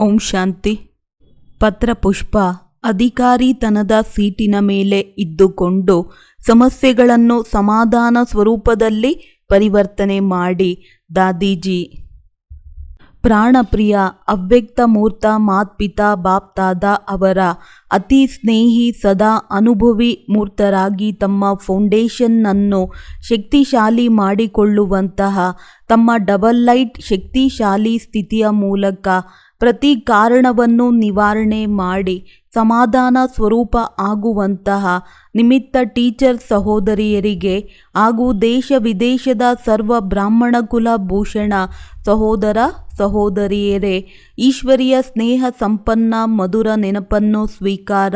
ಓಂ ಶಾಂತಿ. ಪತ್ರಪುಷ್ಪ ಅಧಿಕಾರಿತನದ ಸೀಟಿನ ಮೇಲೆ ಇದ್ದುಕೊಂಡು ಸಮಸ್ಯೆಗಳನ್ನು ಸಮಾಧಾನ ಸ್ವರೂಪದಲ್ಲಿ ಪರಿವರ್ತನೆ ಮಾಡಿ. ದಾದೀಜಿ ಪ್ರಾಣಪ್ರಿಯ ಅವ್ಯಕ್ತ ಮೂರ್ತ ಮಾತ್ಪಿತಾ ಬಾಪ್ತಾದ ಅವರ ಅತಿ ಸ್ನೇಹಿ ಸದಾ ಅನುಭವಿ ಮೂರ್ತರಾಗಿ ತಮ್ಮ ಫೌಂಡೇಶನ್ನನ್ನು ಶಕ್ತಿಶಾಲಿ ಮಾಡಿಕೊಳ್ಳುವಂತಹ ತಮ್ಮ ಡಬಲ್ ಲೈಟ್ ಶಕ್ತಿಶಾಲಿ ಸ್ಥಿತಿಯ ಮೂಲಕ ಪ್ರತಿ ಕಾರಣವನ್ನು ನಿವಾರಣೆ ಮಾಡಿ ಸಮಾಧಾನ ಸ್ವರೂಪ ಆಗುವಂತಹ ನಿಮಿತ್ತ ಟೀಚರ್ ಸಹೋದರಿಯರಿಗೆ ಹಾಗೂ ದೇಶ ವಿದೇಶದ ಸರ್ವ ಬ್ರಾಹ್ಮಣ ಕುಲ ಭೂಷಣ ಸಹೋದರ ಸಹೋದರಿಯರೇ, ಈಶ್ವರಿಯ ಸ್ನೇಹ ಸಂಪನ್ನ ಮಧುರ ನೆನಪನ್ನು ಸ್ವೀಕಾರ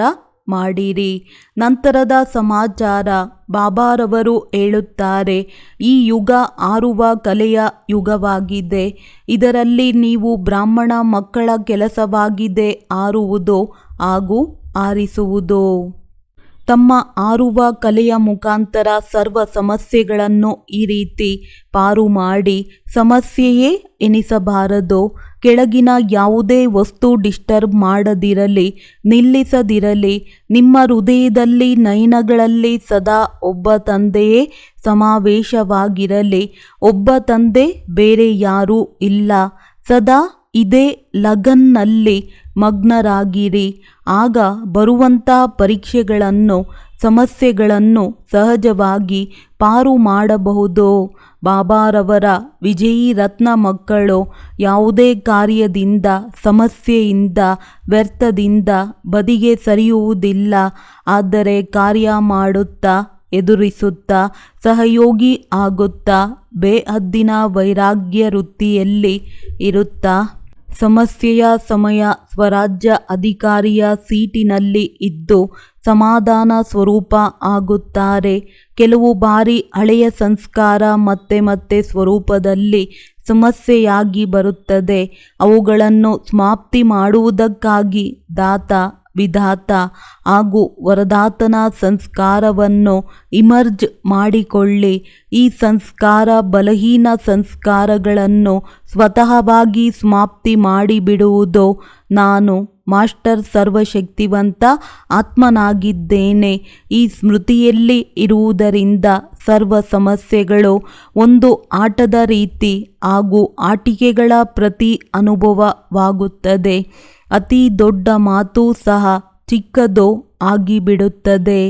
ಮಾಡಿರಿ. ನಂತರದ ಸಮಾಚಾರ ಬಾಬಾರವರು ಹೇಳುತ್ತಾರೆ, ಈ ಯುಗ ಆರುವ ಕಲೆಯ ಯುಗವಾಗಿದೆ. ಇದರಲ್ಲಿ ನೀವು ಬ್ರಾಹ್ಮಣ ಮಕ್ಕಳ ಕೆಲಸವಾಗಿದೆ ಆರುವುದು ಹಾಗೂ ಆರಿಸುವುದು. ತಮ್ಮ ಆರುವ ಕಲೆಯ ಮುಖಾಂತರ ಸರ್ವ ಸಮಸ್ಯೆಗಳನ್ನು ಈ ರೀತಿ ಪಾರು ಮಾಡಿ ಸಮಸ್ಯೆಯೇ ಎನಿಸಬಾರದು. ಕೆಳಗಿನ ಯಾವುದೇ ವಸ್ತು ಡಿಸ್ಟರ್ಬ್ ಮಾಡದಿರಲಿ, ನಿಲ್ಲಿಸದಿರಲಿ. ನಿಮ್ಮ ಹೃದಯದಲ್ಲಿ ನಯನಗಳಲ್ಲಿ ಸದಾ ಒಬ್ಬ ತಂದೆಯೇ ಸಮಾವೇಶವಾಗಿರಲಿ. ಒಬ್ಬ ತಂದೆ, ಬೇರೆ ಯಾರೂ ಇಲ್ಲ. ಸದಾ ಇದೇ ಲಗನ್ನಲ್ಲಿ ಮಗ್ನರಾಗಿರಿ. ಆಗ ಬರುವಂಥ ಪರೀಕ್ಷೆಗಳನ್ನು ಸಮಸ್ಯೆಗಳನ್ನು ಸಹಜವಾಗಿ ಪಾರು ಮಾಡಬಹುದು. ಬಾಬಾರವರ ವಿಜಯೀ ರತ್ನ ಮಕ್ಕಳು ಯಾವುದೇ ಕಾರ್ಯದಿಂದ ಸಮಸ್ಯೆಯಿಂದ ವ್ಯರ್ಥದಿಂದ ಬದಿಗೆ ಸರಿಯುವುದಿಲ್ಲ. ಆದರೆ ಕಾರ್ಯ ಮಾಡುತ್ತಾ ಎದುರಿಸುತ್ತಾ ಸಹಯೋಗಿ ಆಗುತ್ತಾ ಬೇಹದ್ದಿನ ವೈರಾಗ್ಯ ವೃತ್ತಿಯಲ್ಲಿ ಇರುತ್ತಾ ಸಮಸ್ಯೆಯ ಸಮಯ ಸ್ವರಾಜ್ಯ ಅಧಿಕಾರಿಯ ಸೀಟಿನಲ್ಲಿ ಇದ್ದು ಸಮಾಧಾನ ಸ್ವರೂಪ ಆಗುತ್ತಾರೆ. ಕೆಲವು ಬಾರಿ ಹಳೆಯ ಸಂಸ್ಕಾರ ಮತ್ತೆ ಮತ್ತೆ ಸ್ವರೂಪದಲ್ಲಿ ಸಮಸ್ಯೆಯಾಗಿ ಬರುತ್ತದೆ. ಅವುಗಳನ್ನು ಸಮಾಪ್ತಿ ಮಾಡುವುದಕ್ಕಾಗಿ ದಾತ ವಿಧಾತ ಹಾಗೂ ವರದಾತನ ಸಂಸ್ಕಾರವನ್ನು ಇಮರ್ಜ್ ಮಾಡಿಕೊಳ್ಳಿ. ಈ ಸಂಸ್ಕಾರ ಬಲಹೀನ ಸಂಸ್ಕಾರಗಳನ್ನು ಸ್ವತಃವಾಗಿ ಸಮಾಪ್ತಿ ಮಾಡಿಬಿಡುವುದು. ನಾನು ಮಾಸ್ಟರ್ ಸರ್ವಶಕ್ತಿವಂತ ಆತ್ಮನಾಗಿದ್ದೇನೆ. ಈ ಸ್ಮೃತಿಯಲ್ಲಿ ಇರುವುದರಿಂದ ಸರ್ವ ಸಮಸ್ಯೆಗಳು ಒಂದು ಆಟದ ರೀತಿ ಹಾಗೂ ಆಟಿಕೆಗಳ ಪ್ರತಿ ಅನುಭವವಾಗುತ್ತದೆ. ಅತಿ ದೊಡ್ಡ ಮಾತು ಸಹ ಚಿಕ್ಕದು ಆಗಿಬಿಡುತ್ತದೆ.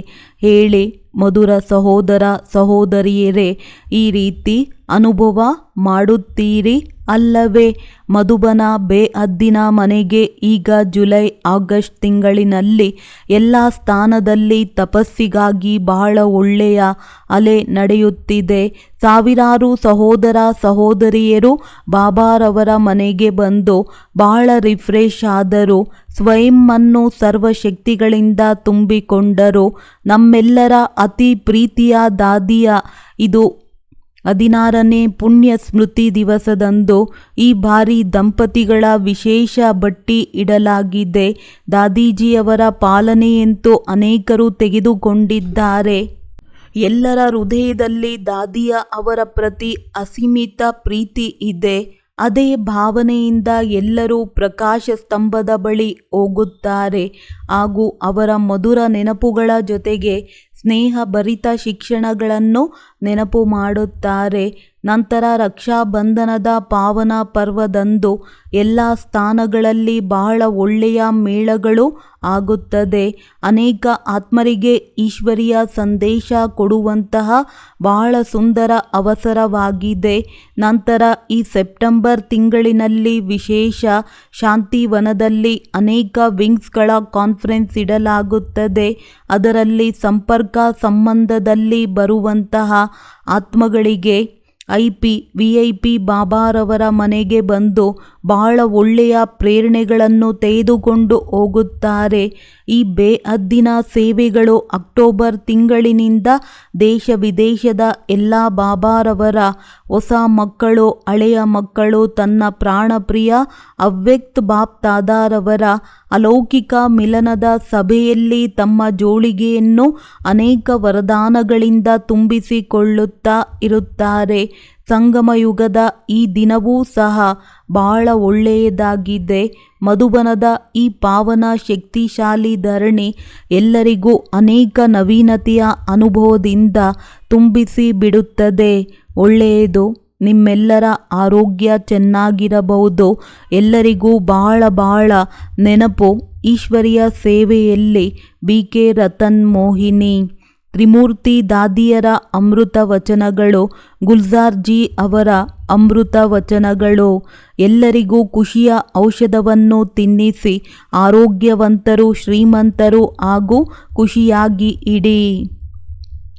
ಹೇಳಿ ಮಧುರ ಸಹೋದರ ಸಹೋದರಿಯರೇ, ಈ ರೀತಿ ಅನುಭವ ಮಾಡುತ್ತೀರಿ ಅಲ್ಲವೇ? ಮಧುಬನ ಬೇಹದ್ದಿನ ಮನೆಗೆ ಈಗ ಜುಲೈ ಆಗಸ್ಟ್ ತಿಂಗಳಿನಲ್ಲಿ ಎಲ್ಲ ಸ್ಥಾನದಲ್ಲಿ ತಪಸ್ಸಿಗಾಗಿ ಬಹಳ ಒಳ್ಳೆಯ ಅಲೆ ನಡೆಯುತ್ತಿದೆ. ಸಾವಿರಾರು ಸಹೋದರ ಸಹೋದರಿಯರು ಬಾಬಾರವರ ಮನೆಗೆ ಬಂದು ಬಹಳ ರಿಫ್ರೆಶ್ ಆದರು. ಸ್ವಯಂವನ್ನು ಸರ್ವಶಕ್ತಿಗಳಿಂದ ತುಂಬಿಕೊಂಡರು. ನಮ್ಮೆಲ್ಲರ ಅತಿ ಪ್ರೀತಿಯ ದಾದಿಯ ಇದು 16ನೇ ಪುಣ್ಯ ಸ್ಮೃತಿ ದಿವಸದಂದು ಈ ಬಾರಿ ದಂಪತಿಗಳ ವಿಶೇಷ ಬಟ್ಟಿ ಇಡಲಾಗಿದೆ. ದಾದೀಜಿಯವರ ಪಾಲನೆಯಂತೂ ಅನೇಕರು ತೆಗೆದುಕೊಂಡಿದ್ದಾರೆ. ಎಲ್ಲರ ಹೃದಯದಲ್ಲಿ ದಾದಿಯ ಅವರ ಪ್ರತಿ ಅಸೀಮಿತ ಪ್ರೀತಿ ಇದೆ. ಅದೇ ಭಾವನೆಯಿಂದ ಎಲ್ಲರೂ ಪ್ರಕಾಶ ಸ್ತಂಭದ ಬಳಿ ಹೋಗುತ್ತಾರೆ ಹಾಗೂ ಅವರ ಮಧುರ ನೆನಪುಗಳ ಜೊತೆಗೆ ಸ್ನೇಹಭರಿತ ಶಿಕ್ಷಣಗಳನ್ನು ನೆನಪು ಮಾಡುತ್ತಾರೆ. ನಂತರ ರಕ್ಷಾಬಂಧನದ ಪಾವನ ಪರ್ವದಂದು ಎಲ್ಲ ಸ್ಥಾನಗಳಲ್ಲಿ ಬಹಳ ಒಳ್ಳೆಯ ಮೇಳಗಳು ಆಗುತ್ತದೆ. ಅನೇಕ ಆತ್ಮರಿಗೆ ಈಶ್ವರಿಯ ಸಂದೇಶ ಕೊಡುವಂತಹ ಬಹಳ ಸುಂದರ ಅವಸರವಾಗಿದೆ. ನಂತರ ಈ ಸೆಪ್ಟೆಂಬರ್ ತಿಂಗಳಿನಲ್ಲಿ ವಿಶೇಷ ಶಾಂತಿವನದಲ್ಲಿ ಅನೇಕ ವಿಂಗ್ಸ್ಗಳ ಕಾನ್ಫರೆನ್ಸ್ ಇಡಲಾಗುತ್ತದೆ. ಅದರಲ್ಲಿ ಸಂಪರ್ಕ ಸಂಬಂಧದಲ್ಲಿ ಬರುವಂತಹ ಆತ್ಮಗಳಿಗೆ VIP ಬಾಬಾರವರ ಮನೆಗೆ ಬಂದು ಬಹಳ ಒಳ್ಳೆಯ ಪ್ರೇರಣೆಗಳನ್ನು ತೆಗೆದುಕೊಂಡು ಹೋಗುತ್ತಾರೆ. ಈ ಬೇಹದ್ದಿನ ಸೇವೆಗಳು ಅಕ್ಟೋಬರ್ ತಿಂಗಳಿನಿಂದ ದೇಶ ವಿದೇಶದ ಎಲ್ಲ ಬಾಬಾರವರ ಹೊಸ ಮಕ್ಕಳು ಹಳೆಯ ಮಕ್ಕಳು ತನ್ನ ಪ್ರಾಣಪ್ರಿಯ ಅವ್ಯಕ್ತ ಬಾಪ್ತಾದಾರವರ ಅಲೌಕಿಕ ಮಿಲನದ ಸಭೆಯಲ್ಲಿ ತಮ್ಮ ಜೋಳಿಗೆಯನ್ನು ಅನೇಕ ವರದಾನಗಳಿಂದ ತುಂಬಿಸಿಕೊಳ್ಳುತ್ತಾ ಇರುತ್ತಾರೆ. ಸಂಗಮಯುಗದ ಈ ದಿನವೂ ಸಹ ಬಹಳ ಒಳ್ಳೆಯದಾಗಿದೆ. ಮಧುಬನದ ಈ ಪಾವನ ಶಕ್ತಿಶಾಲಿ ಧರಣಿ ಎಲ್ಲರಿಗೂ ಅನೇಕ ನವೀನತೆಯ ಅನುಭವದಿಂದ ತುಂಬಿಸಿ ಬಿಡುತ್ತದೆ. ಒಳ್ಳೆಯದು. ನಿಮ್ಮೆಲ್ಲರ ಆರೋಗ್ಯ ಚೆನ್ನಾಗಿರಬಹುದು. ಎಲ್ಲರಿಗೂ ಬಹಳ ನೆನಪು. ಈಶ್ವರಿಯ ಸೇವೆಯಲ್ಲಿ BK ರತನ್ ಮೋಹಿನಿ. ತ್ರಿಮೂರ್ತಿ ದಾದಿಯರ ಅಮೃತ ವಚನಗಳು, ಗುಲ್ಜಾರ್ ಜಿ ಅವರ ಅಮೃತ ವಚನಗಳು. ಎಲ್ಲರಿಗೂ ಖುಷಿಯ ಔಷಧವನ್ನು ತಿನ್ನಿಸಿ ಆರೋಗ್ಯವಂತರು, ಶ್ರೀಮಂತರು ಹಾಗೂ ಖುಷಿಯಾಗಿ ಇಡಿ.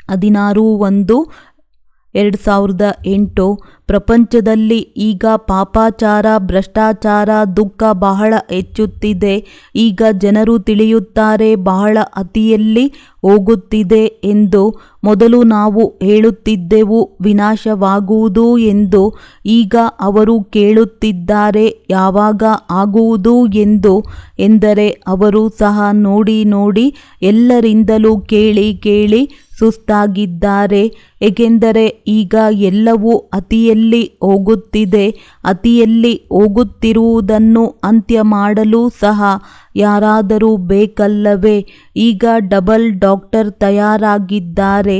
16/1/2008. ಪ್ರಪಂಚದಲ್ಲಿ ಈಗ ಪಾಪಾಚಾರ, ಭ್ರಷ್ಟಾಚಾರ, ದುಃಖ ಬಹಳ ಹೆಚ್ಚುತ್ತಿದೆ. ಈಗ ಜನರು ತಿಳಿಯುತ್ತಾರೆ ಬಹಳ ಅತಿಯಲ್ಲಿ ಹೋಗುತ್ತಿದೆ ಎಂದು. ಮೊದಲು ನಾವು ಹೇಳುತ್ತಿದ್ದೆವು ವಿನಾಶವಾಗುವುದು ಎಂದು. ಈಗ ಅವರು ಕೇಳುತ್ತಿದ್ದಾರೆ ಯಾವಾಗ ಆಗುವುದು ಎಂದು. ಎಂದರೆ ಅವರು ಸಹ ನೋಡಿ ಎಲ್ಲರಿಂದಲೂ ಕೇಳಿ ಸುಸ್ತಾಗಿದ್ದಾರೆ. ಏಕೆಂದರೆ ಈಗ ಎಲ್ಲವೂ ಅತಿಯಲ್ಲಿ ಹೋಗುತ್ತಿದೆ. ಅತಿಯಲ್ಲಿ ಹೋಗುತ್ತಿರುವುದನ್ನು ಅಂತ್ಯ ಮಾಡಲು ಸಹ ಯಾರಾದರೂ ಬೇಕಲ್ಲವೇ? ಈಗ ಡಬಲ್ ಡಾಕ್ಟರ್ ತಯಾರಾಗಿದ್ದಾರೆ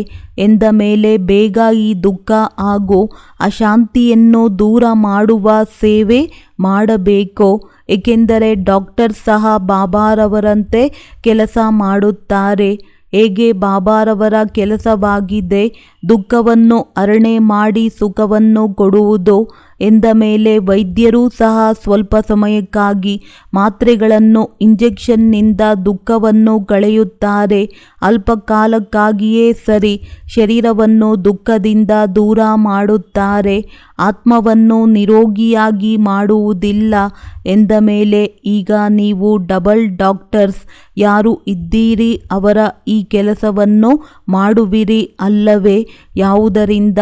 ಎಂದ ಮೇಲೆ ಬೇಗ ಈ ದುಃಖ ಹಾಗೂ ಅಶಾಂತಿಯನ್ನು ದೂರ ಮಾಡುವ ಸೇವೆ ಮಾಡಬೇಕು. ಏಕೆಂದರೆ ಡಾಕ್ಟರ್ ಸಹ ಬಾಬಾರವರಂತೆ ಕೆಲಸ ಮಾಡುತ್ತಾರೆ. ಹೇಗೆ ಬಾಬಾರವರ ಕೆಲಸವಾಗಿದೆ ದುಃಖವನ್ನು ಹರಣೆ ಮಾಡಿ ಸುಖವನ್ನು ಕೊಡುವುದು ಎಂದ ಮೇಲೆ ವೈದ್ಯರೂ ಸಹ ಸ್ವಲ್ಪ ಸಮಯಕ್ಕಾಗಿ ಮಾತ್ರೆಗಳನ್ನು, ಇಂಜೆಕ್ಷನ್ನಿಂದ ದುಃಖವನ್ನು ಕಳೆಯುತ್ತಾರೆ. ಅಲ್ಪಕಾಲಕ್ಕಾಗಿಯೇ ಸರಿ, ಶರೀರವನ್ನು ದುಃಖದಿಂದ ದೂರ ಮಾಡುತ್ತಾರೆ, ಆತ್ಮವನ್ನು ನಿರೋಗಿಯಾಗಿ ಮಾಡುವುದಿಲ್ಲ. ಎಂದ ಮೇಲೆ ಈಗ ನೀವು ಡಬಲ್ ಡಾಕ್ಟರ್ಸ್ ಯಾರು ಇದ್ದೀರಿ ಅವರ ಈ ಕೆಲಸವನ್ನು ಮಾಡುವಿರಿ ಅಲ್ಲವೇ? ಯಾವುದರಿಂದ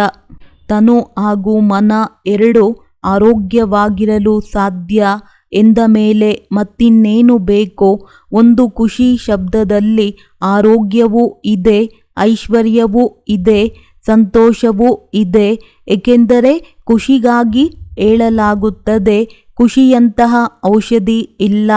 ತನು ಹಾಗೂ ಮನ ಎರಡೂ ಆರೋಗ್ಯವಾಗಿರಲು ಸಾಧ್ಯ ಎಂದ ಮೇಲೆ ಮತ್ತಿನ್ನೇನು ಬೇಕು? ಒಂದು ಖುಷಿ ಶಬ್ದದಲ್ಲಿ ಆರೋಗ್ಯವೂ ಇದೆ, ಐಶ್ವರ್ಯವೂ ಇದೆ, ಸಂತೋಷವೂ ಇದೆ. ಏಕೆಂದರೆ ಖುಷಿಗಾಗಿ ಹೇಳಲಾಗುತ್ತದೆ, ಖುಷಿಯಂತಹ ಔಷಧಿ ಇಲ್ಲ.